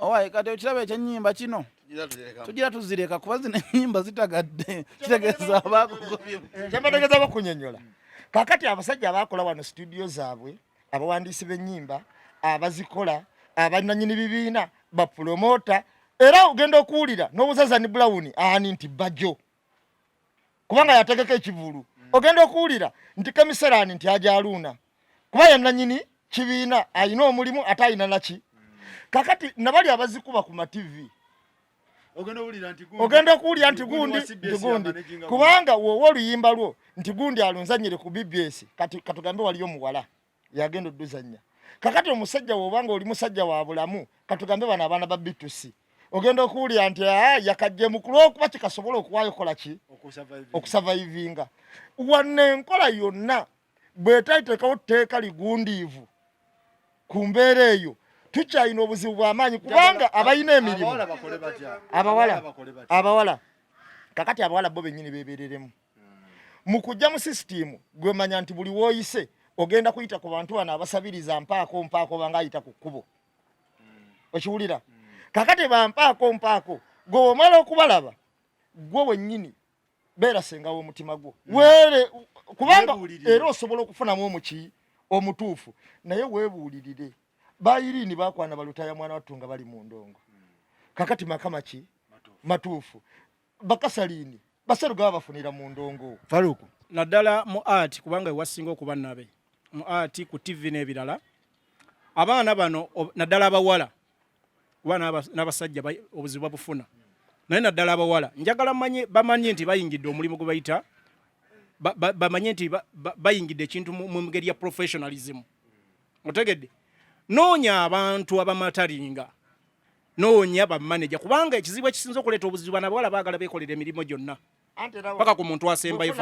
owaye kati okirabe ekyenyimba kino tugira tuzireka kuba zino ennyimba zitagadde kitegeeza abakugobye kyembategeeza bakunyonyola kakati abasajja abakola wano studio zaabwe abawandiisi b'ennyimba abazikola abanyanyini bibiina bapromota era ogenda okuwulira n'obuzazani Brown ani nti bajjo kubanga yategeka ekivulu ogenda okuwulira nti Kemiserani nti ajaluuna kuba yannanyini kibiina ayina omulimu ate ayina naki kakati nabali abazikuba ku TV ogenda okuwulira nti gundi kubanga wowe oluyimba lwo nti gundi alunzanyire ku BBS kati katugambe waliyo muwala yagenda odduzanya kakati omusajja wobanga oli musajja wa bulamu katugambe bana abaana ba B2C ogenda okuwulira nti yakajje mukulu okuba kikasobola okuwaayo kola ki okusurvivinga wanne enkola yonna bwetayitekawo tteeka ligundiivu ku mbeera eyo tukyalina obuzibu bw'amaanyi kubanga abalina emirimu abawala kakati abawala bo bennyini beebereremu mu kujja mu sisitimu gwe manya nti buli wooyise ogenda kuyita ku bantu bano abasabiriza mpaako banga ayita ku kkubo okiwulira kakati bampaako gwe omala okubalaba gwe wennyini beerasengawo omutima gwo kubanga era osobola okufunamu omutuufu naye weebuulirire bayirini bakwana balutaya mwana watunga bali mu ndongo kakati makama ki matuufu bakasalini baseruga babafunira mu ndongo Faruku naddala mu art kubanga ewasinga okuba nabe mu art ku TV n'ebirala abaana bano naddala abawala wana n'abasajja obuzibu babufuna naye naddala abawala njagala bamanye nti bayingidde omulimu gwe bayita bamanye nti bayingidde ekintu mu ngeri ya professionalism otegedde noonya abantu abamataringa noonya bamanager kubanga ekizibu ekisinza okuleeta obuzibu bana bawala baagala beekolera emirimu gyonna paka ku muntu asembayo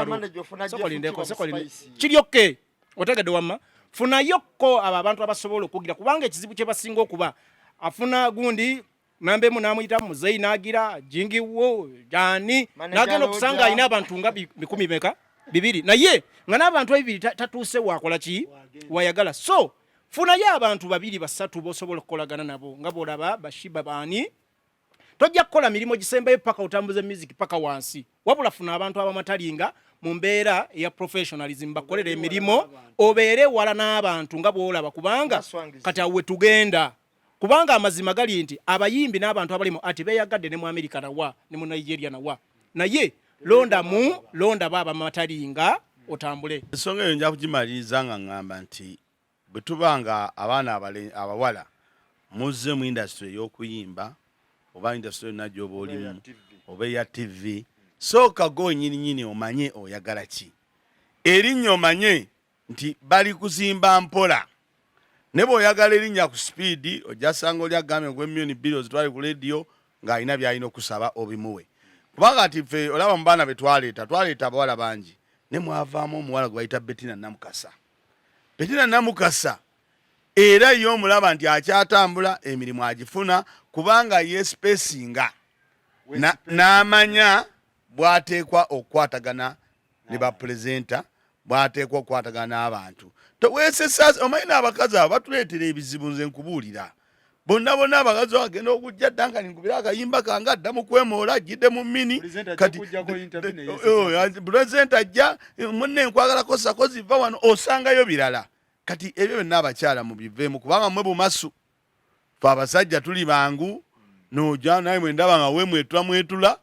kiryokke otegedde wamma funayokko abo abantu abasobola okugira kubanga ekizibu kye basinga okuba afuna gundi nambemu namuyitamu muzeyi nagira jingiwo jani nagenda okusanga alina abantu nga 200 naye nga n'abantu 2 tatuuse wakola ki wayagala so funayo abantu 2 3 bosobola okukolagana nabo nga bolaba bashiba baani tojja kukola mirimo gisembayo paka otambuze music paka wansi wabula funa abantu abamatalinga mu mbeera ya professionalism bakolera emirimo obeere wala n'abantu nga bolaba kubanga kati awe tugenda kubanga amazima gali nti abayimbi n'abantu abalimu ati beyagadde ne mu America nawa ne mu Nigeria nawa naye londa baba matalinga otambule ensonga eyo nja kugimaliriza nga ngamba nti bwe tubanga abaana abawala muzze mu industry y'okuyimba oba industry najjo oba olimu oba eya TV sooka go nyini omanye oyagala ki erinnya omanye nti bali kuzimba mpola ne bw'oyagala erinnya ku speed ojasanga oli agambye gwe million billions twali ku radio ng'alina by'alina okusaba obimuwe kubanga ati ffe olaba mu baana be twaleeta abawala bangi ne mwavaamu omuwala gwe bayita Betina Namukasa era yo omulaba nti akyatambula emirimu agifuna kubanga yespacinga n'amanya bw'ateekwa okukwatagana ne bapresenta bw'ateekwa okukwatagana n'abantu toweesesa omanyi n'abakazi abo batuleetera ebizibu nze nkubuulira bonna abakazi bagenda okujja Duncan nkubira akayimba kange adda mu kwemoola ajjidde mu mini kati pulezidenti ajja munne nkwagalako sakozi va wano osangayo birala kati ebyo byonna abakyala mubiveemu kubanga mwe bumasu fe abasajja tuli bangu noja naye mwendaba nga we mwetula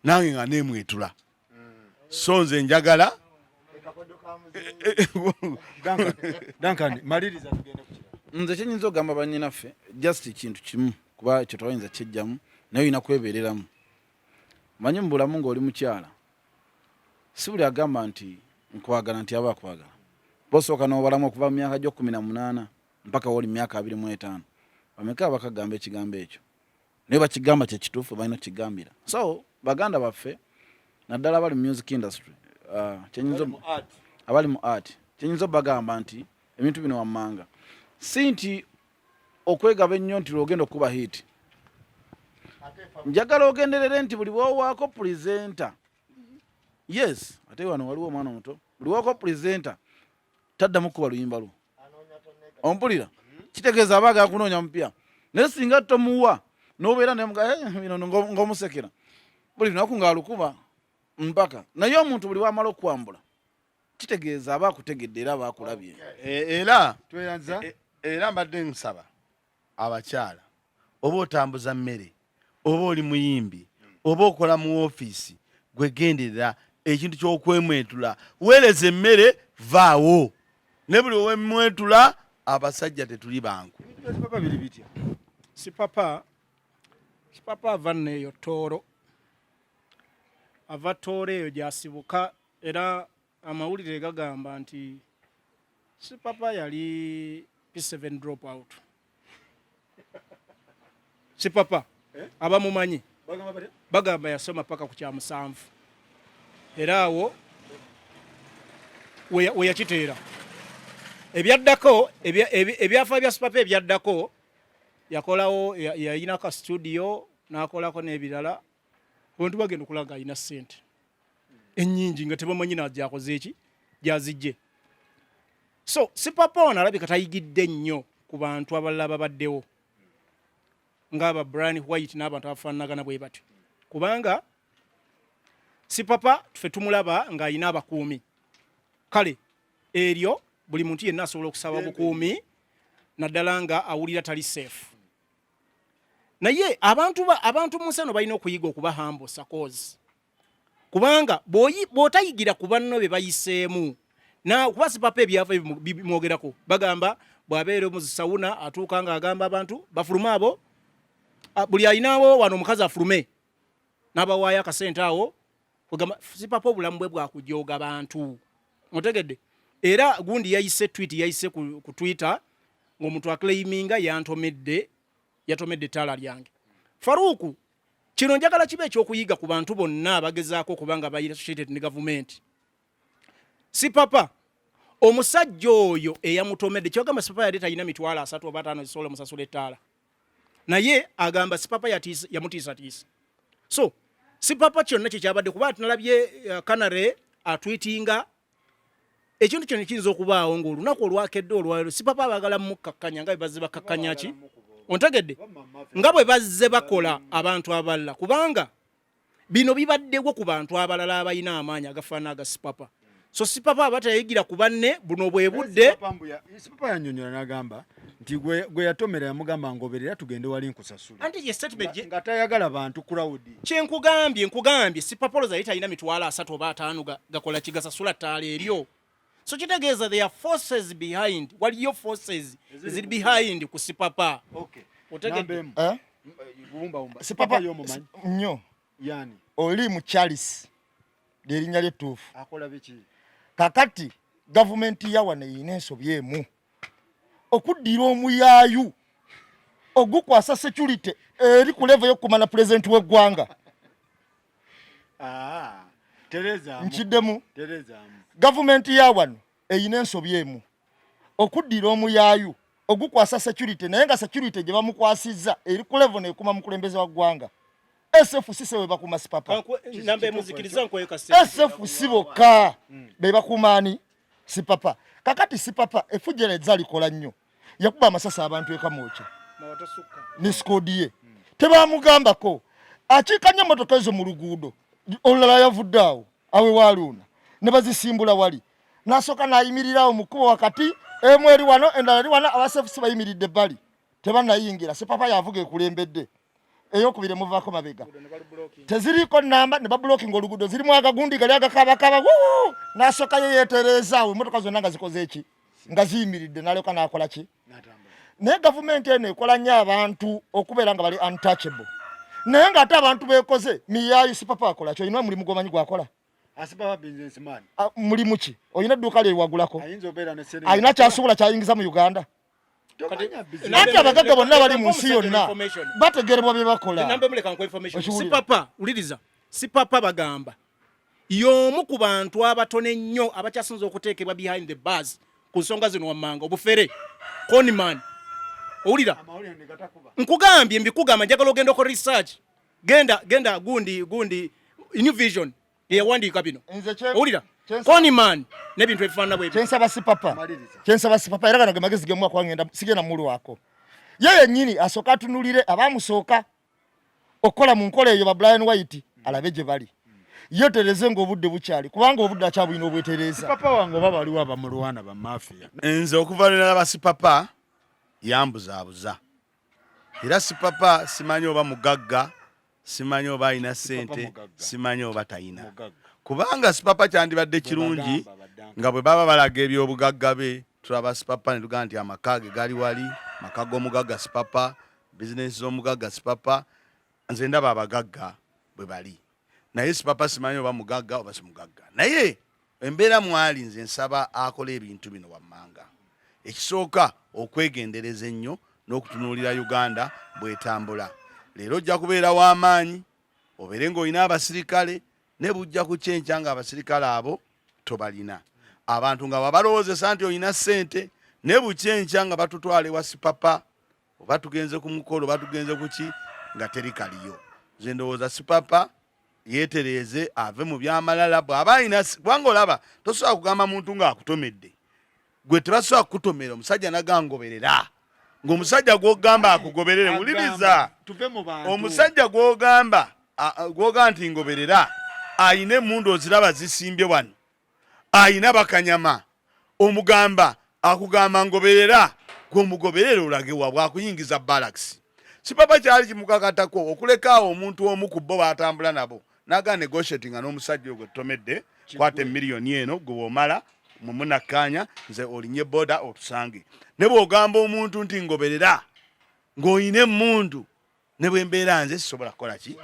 nange nga nemwetula so nze njagala Duncan maliriza tugende ku nze kyenyinza okugamba bannyinaffe just ekintu kimu kuba ekyo tewayinza kyejjamu naye olina kwebeereramu manyi mu bulamu ng'oli mukyala si buli agamba nti nkwagala nti aba akwagala bosooka n'obalamu okuva mu myaka gyo 18 mpaka woli myaka 25 bameka abakagamba ekigambo ekyo naye bakigamba kyekituufu balina kigambira so baganda baffe naddala abali mu music industry abali mu art kyenyinza bagamba nti ebintu bino wammanga si nti okwegaba ennyo nti lwogenda okuba hit njagala ogenderere nti buli bwowaako presenter yes ate wano waliwo omwana omuto buli wowaako presenter taddamu kuba luyimba lwo ompulira kitegeeza abaaga kunoonya mupya naye singa tomuwa nobeera bino ng'omusekera buli lunaku ng'alukuba mpaka naye omuntu buli wamala okukwambula kitegeeza aba akutegedde era aba akulabye era tweyanza era mbadde nsaba abakyala oba otambuza mmere oba oli muyimbi oba okola mu ofiisi gwegenderera ekintu ky'okwemwetula weereza emmere vaawo ne buli owemwetula abasajja tetuli banku si papa ava neeyo tooro ava tooro eyo gyasibuka era amawulire gagamba nti si papa yali P7 drop out si papa abamumanyi bagamba yasoma paka ku kya 7 era awo weyakiteera ebyaddako ebyafa bya papa ebyaddako yakolawo yayina ka studio n'akolako n'ebirala abantu bagenda okulanga ayina ssente ennyingi nga tebamanyi najakoze eki gyazijje so si papa ono alabika tayigidde nnyo ku bantu abalala babaddewo ng'aba Brian White n'abantu abafaanagana bwe batyo kubanga si papa tufe tumulaba ng'ayina abakuumi kale eryo buli muntu yenna asobola okusaba bukuumi naddala nga awulira tali safe naye abantu mu nsi eno balina okuyiga okuba humble suppose kubanga bw'otayigira ku banno be bayiseemu kuba si papa ebyafa bimwogerako bagamba bw'abeera mu sawuna atuuka ng'agamba abantu bafulume abo buli alinawo wano omukazi afulume n'abawaayo akasente awo si papa obulamu bwe bwakujooga bantu otegedde era gundi yayise tweet yayise ku Twitter ng'omuntu aclaiminga yatomedde ettaala lyange Faruku kino njagala kibe ekyokuyiga ku bantu bonna abagezaako kubanga bayira associated ne government. Si papa omusajja oyo eyamutomedde kyogamba si papa yali talina mitwalo 3 oba 5 zisobola musasula ettaala. Naye agamba si papa yamutiisatiisa. So si papa kyonna kyekyabadde kuba tunalabye Kanare atwitinga ekintu kyonna kiyinza okubaawo ng'olunaku olwakedde olwaleero si papa abagala mukkakkanya nga bwe bazze bakkakkanya ki ontegedde nga bwe bazze bakola abantu abalala kubanga bino bibaddewo ku bantu abalala abalina amaanyi agafaana aga si papa. So si papa abatayigira ku banne buno bwe budde si papa yannyonnyola n'agamba nti gwe yatomera yamugamba ngoberera tugende wali nkusasula anti ye statement nga tayagala bantu crowd. Nkugambye si papa loza talina mitwalo 3 oba 5 gakola kigasasula ttaala eryo. So kitegeeza there are forces behind. Waliyo forces ziri behind ku si papa. Okay. Otegedde si papa yomumanyi nnyo yani oli mu Charles lyerinnya lyettuufu akola biki kakati gavumenti ya wano eyina ensobi emu okuddira omuyaayu ogukwasa security eri ku level y'okumana president w'eggwanga. Tereza nkiddemu gavumenti ya wano eyina ensobi emu okuddira omuyaayu ogukwasa security naye nga security gye bamukwasizza eri ku level n'ekuma mukulembeze wa ggwanga. SFC we bakuma si papa. Nambe muzikiriza nkoyo kase. SFC bokka be bakumaani si papa. Kakati si papa efujereza likola nnyo. Yakuba amasasa abantu ekamocha. Ni skodiye. Tebamugambako. Akikanya motoka ezo mu luguudo. Olala yavuddaawo awe waluna. Ne bazisimbula wali. Nasoka nayimirirawo mukubo wakati emweri wano endala eri wano abasefisi bayimiridde bali. Tebanayingira si papa yavuga ekulembedde. Eyokubire muvako mabega teziriko namba ne bablocking olugudo zirimu agagundi gali agakabakaba nasoka yeyeterezaawe motoka zonna nga zikoze eki nga ziyimiridde nalyoka nakola ki naye gavumenti eno ekola nnyo abantu okubeera nga bali untouchable naye nga ate abantu bekoze miyayu si papa akola ki olina mulimu gwomanyi gwakola asipapa businessman mulimu ki olina edduuka lye wagulako alina kyasuubula kyayingiza mu Uganda. Ati abagagga bonna bali mu nsi yonna bategerebwa bye bakola. Si papa uliriza si papa bagamba y'omu ku bantu abatone nnyo abakyasinza okuteekebwa behind the bars ku nsonga zino wammanga obufere conman owulira nkugambye mbikugamba njagala ogenda oko research genda gundi new vision yeyawandiika bino owulira conman nebintu ebifaanana bwe kyensaba si papa era gano ge magezi gemu akwangenda sigenda mulu wako yeye nnyini asooka atunulire abamusooka okukola mu nkola eyo ba Brian White alabe gye bali yetereze ng'obudde bukyali kubanga obudde akyabulina obwetereza. Papa wange oba baliwo abamulwana ba mafia nze okuva lwena si papa yambuzaabuza era si papa simanyi oba mugagga simanyi oba alina ssente simanyi oba tayina kubanga si papa kyandibadde kirungi nga bwe baba balaga ebyobugagga be tulaba si papa ne tugamba nti amaka ge gali wali maka g'omugagga si papa bizinesi z'omugagga si papa nze ndaba abagagga bwe bali naye si papa simanyi oba mugagga oba si mugagga naye embeera mwali nze nsaba akola ebintu bino wammanga ekisooka okwegendereza ennyo n'okutunuulira Uganda bw'etambula leero ojja kubeera w'amaanyi obeere ng'olina abasirikale ne bujja kukyenkya nga abasirikale abo tobalina abantu nga babalowoozesa nti olina ssente ne bukyenkya nga batutwala ewa si papa oba tugenze ku mukolo oba tugenze ku ki nga teri kaliyo. Nze ndowooza si papa yeetereeze ave mu byamalala bw'aba alina kubanga olaba tosobola kugamba muntu ng'akutomedde gwe tebasobola kukutomera omusajja nagangoberera ng'omusajja gw'ogamba akugoberere wuliriza omusajja gw'ogamba nti ngoberera ayina emmundu oziraba zisimbye wano ayina bakanyama omugamba akugamba ngoberera gw'omugoberera olagewa bwakuyingiza barracks. Si papa kyali kimukakatako okulekaawo omuntu omu ku bo batambula nabo naga negotiating n'omusajja ogwe tomedde kwate miliyoni eno gwe omala mumunakanya nze olinye boda otusange ne bw'ogamba omuntu nti ngoberera ng'oyina emmundu ne bwembeera nze sisobola kukola ki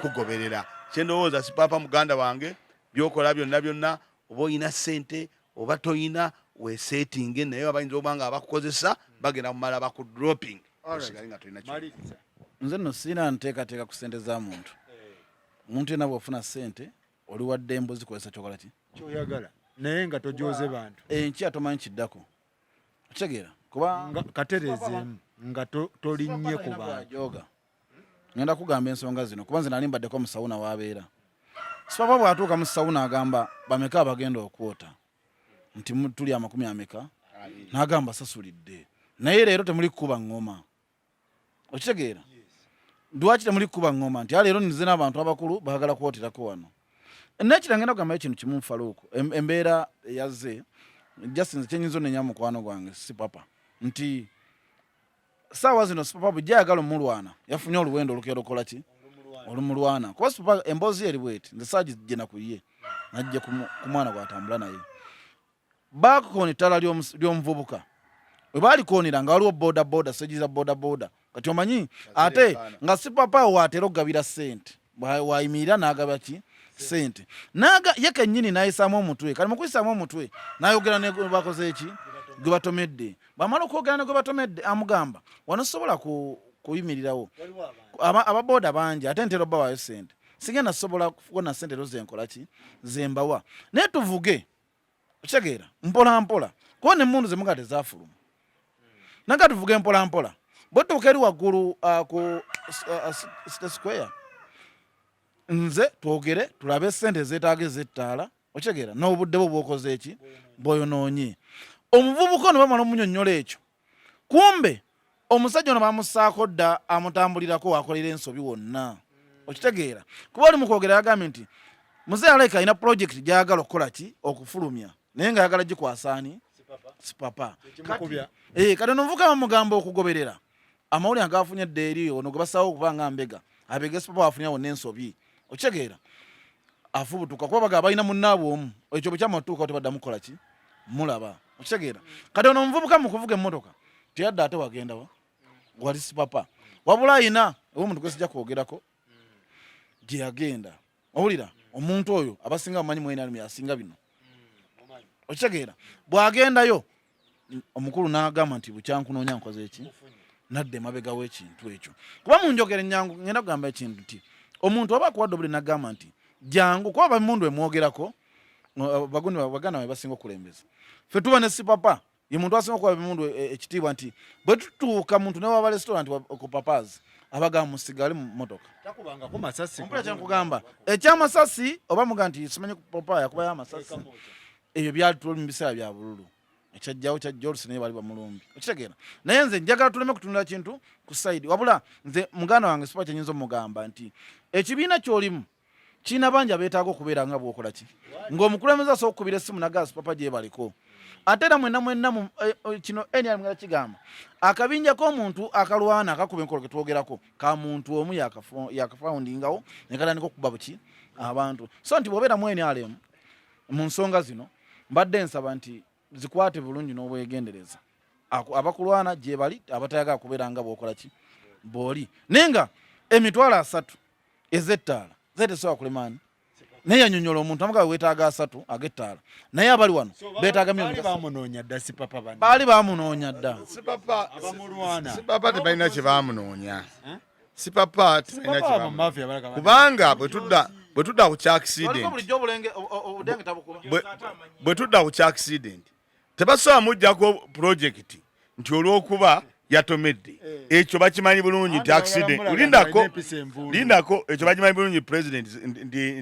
kugoberera. Kyendowooza si papa muganda wange byokola byonna oba oyina ssente oba toyina weesetinge naye abayinza obanga abakukozesa bagenda kumala bakudropping osigali nga tolina nze nno sina nteekateeka ku ssente za muntu omuntu yena bw'ofuna ssente oli wadde embuzi kozesa kyokola ki kyoyagala naye nga tojoze bantu enkya tomanyi kiddako okitegeera kuba katereezeemu nga tolinnye ku bantu joga ngenda kugamba ensonga zino kuba nze nali mbaddeko mu sawuna waabeera sipapa bw'atuuka mu sawuna agamba bameka abagenda okwota nti tuli 40 n'agamba sasulidde naye leero temuli kukuba ngoma okitegeera lwaki temuli kukuba ngoma nti leero nize n'abantu abakulu baagala kwoterako wano nekira ngenda kugambayo ekintu kimu mufaluuku embeera yazze jasinze kyenyinza onenya mukwano gwange sipapa nti saawa zino sipapa bwejayagala omulwana yafunye oluwendo olukera lukola ki olumulwana kuba sipapa emboozi eri bweti nze saagigena ku ye najje ku mwana gwatambula naye baakona ettala ly'omuvubuka bwe baalikoonera nga waliwo bodaboda segiza bodaboda kati omanyi ate nga sipapa waatera okugabira ssente wayimirira n'agaba ki ssente ye kennyini n'ayisaamu omutwe kati mukuyisaamu omutwe n'ayogera ne bakoze eki gwe batomedde bwamala okwogera ne gwe batomedde amugamba wano sobola kuyimirirawo ababoda bangi ate ntera obbawaayo ssente sigenda sobola kufuna ssente ezo zenkola ki zembawa naye tuvuge okitegeera mpola mpola kuba nemmundu zemuga tezaafuluma naga tuvuge mpola mpola bwetuuka eri waggulu ku City Square nze twogere tulabe essente ezeetaaga ezettaala okitegeera n'obudde bwo bwokoze eki bwoyonoonye omuvubuka ono bamala omunyonnyola ekyo kumbe omusajja ono bamussaako dda amutambulirako wakolera ensobi wonna okitegeera kuba oli mukwogera yagambye nti muzeeyi alayika alina pulojekiti gyayagala okukola ki okufulumya naye nga yagala gikwasaani sipapa kati onovuka bamugamba okugoberera amawulire agafunye edda eri ono gwe basaawo okuba nga mbega abega sipapa wafunira wonna ensobi okitegeera afubutuka kuba baga balina munnaabwe omu ekyo bwe kyamatuuka tebaddamu kukola ki mulaba okitegeera kati ono omuvubuka mu kuvuga emmotoka teyadde ate wagendawa wali sipapa wabula ayina omuntu gwesijja kwogerako gye yagenda owulira omuntu oyo abasinga bamanyi mwenalimi asinga bino okitegeera bw'agendayo omukulu n'agamba nti bukyankunoonya nkoze eki nadde emabega w'ekintu ekyo kuba munjogera ennyangu ngenda kugamba ekintu nti omuntu oba akuwadde obuli n'agamba nti jangu kuba bamundu emwogerako baganda be basinga okulembeza ffe tuba ne sipapa ye muntu asinga okuwa bimundu ekitiibwa nti bwe tutuuka muntu ne waba restaurant ku papazi abagamba musigale mu motoka takubangako masasi ompula kyenkugamba ekyamasasi oba muga nti simanyi papa yakubayo amasasi ebyo byali tuli mu biseera bya bululu ekyajjawo kyajja olusi naye bali bamulumbi okitegeera naye nze njagala tuleme kutundira kintu ku saidi wabula nze muganda wange sipa kyenyinza omugamba nti ekibiina kyolimu kiina bangi abeetaaga okubeera nga bwokola ki ng'omukulembeze asobola okukubira essimu nagasi papa gye baliko ate era mwenna kino NRM nga kigamba akabinja k'omuntu akalwana akakuba enkolo ketwogerako ka muntu omu yakafoundingawo nekatandika okukuba buki abantu so nti bw'obeera mu NRM mu nsonga zino mbadde nsaba nti zikwate bulungi n'obwegendereza abakulwana gye bali abatayagala kubeera nga bwokola ki booli naye nga emitwalo 3 ezettaala zetesobola kulemaani naye yanyonyola omuntu amugawe weetaaga 3 ag'ettaala naye abali wano beetaaga bamunoonya dda sipapa baali bamunoonya dda sipapa tebalina kye bamunoonya sipapa kubanga bwe tudda ku accident tebasobola mujjako project nti olw'okuba yatomedde ekyo bakimanyi bulungi nti accident lindako ekyo bakimanyi bulungi president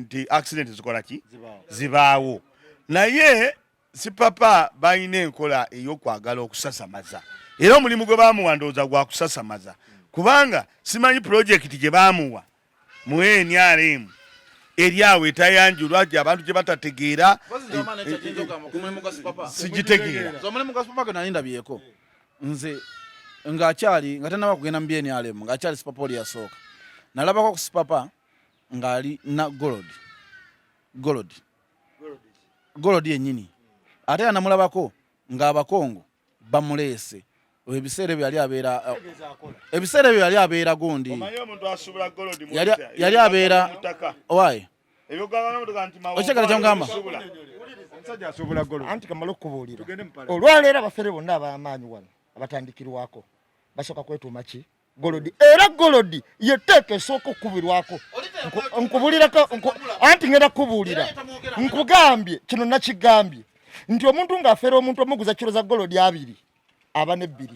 nti accident zikola ki zibaawo naye sipapa balina enkola ey'okwagala okusasamaza era omulimu gwe bamuwa ndowooza gwa kusasamaza kubanga simanyi project gye bamuwa mu NRM eri awo etayanjulwa abantu gye batategeera sigitegeera omulimu gwa sipapa gwe nalindabyeko nze ng'akyali nga tanaba kugenda mu BNRM ng'akyali sipapa oli yasooka nalabako ku sipapa ng'ali na golodi yennyini ate nga namulabako ng'abakongo bamuleese ebiseera ebyo yali abeera gundi yali abeera owaye okyekala kyamugamba anti kamala okubuulira olwaleero abafere bonna ab'amaanyi wano abatandikirwako basooka kwetuuma ki golodi era golodi yeteeka esooka okubirwako nkubulirako anti ngenda kubuulira nkugambye kino nakigambye nti omuntu ng'afeera omuntu omuguza kiro za golodi 2 aba ne 2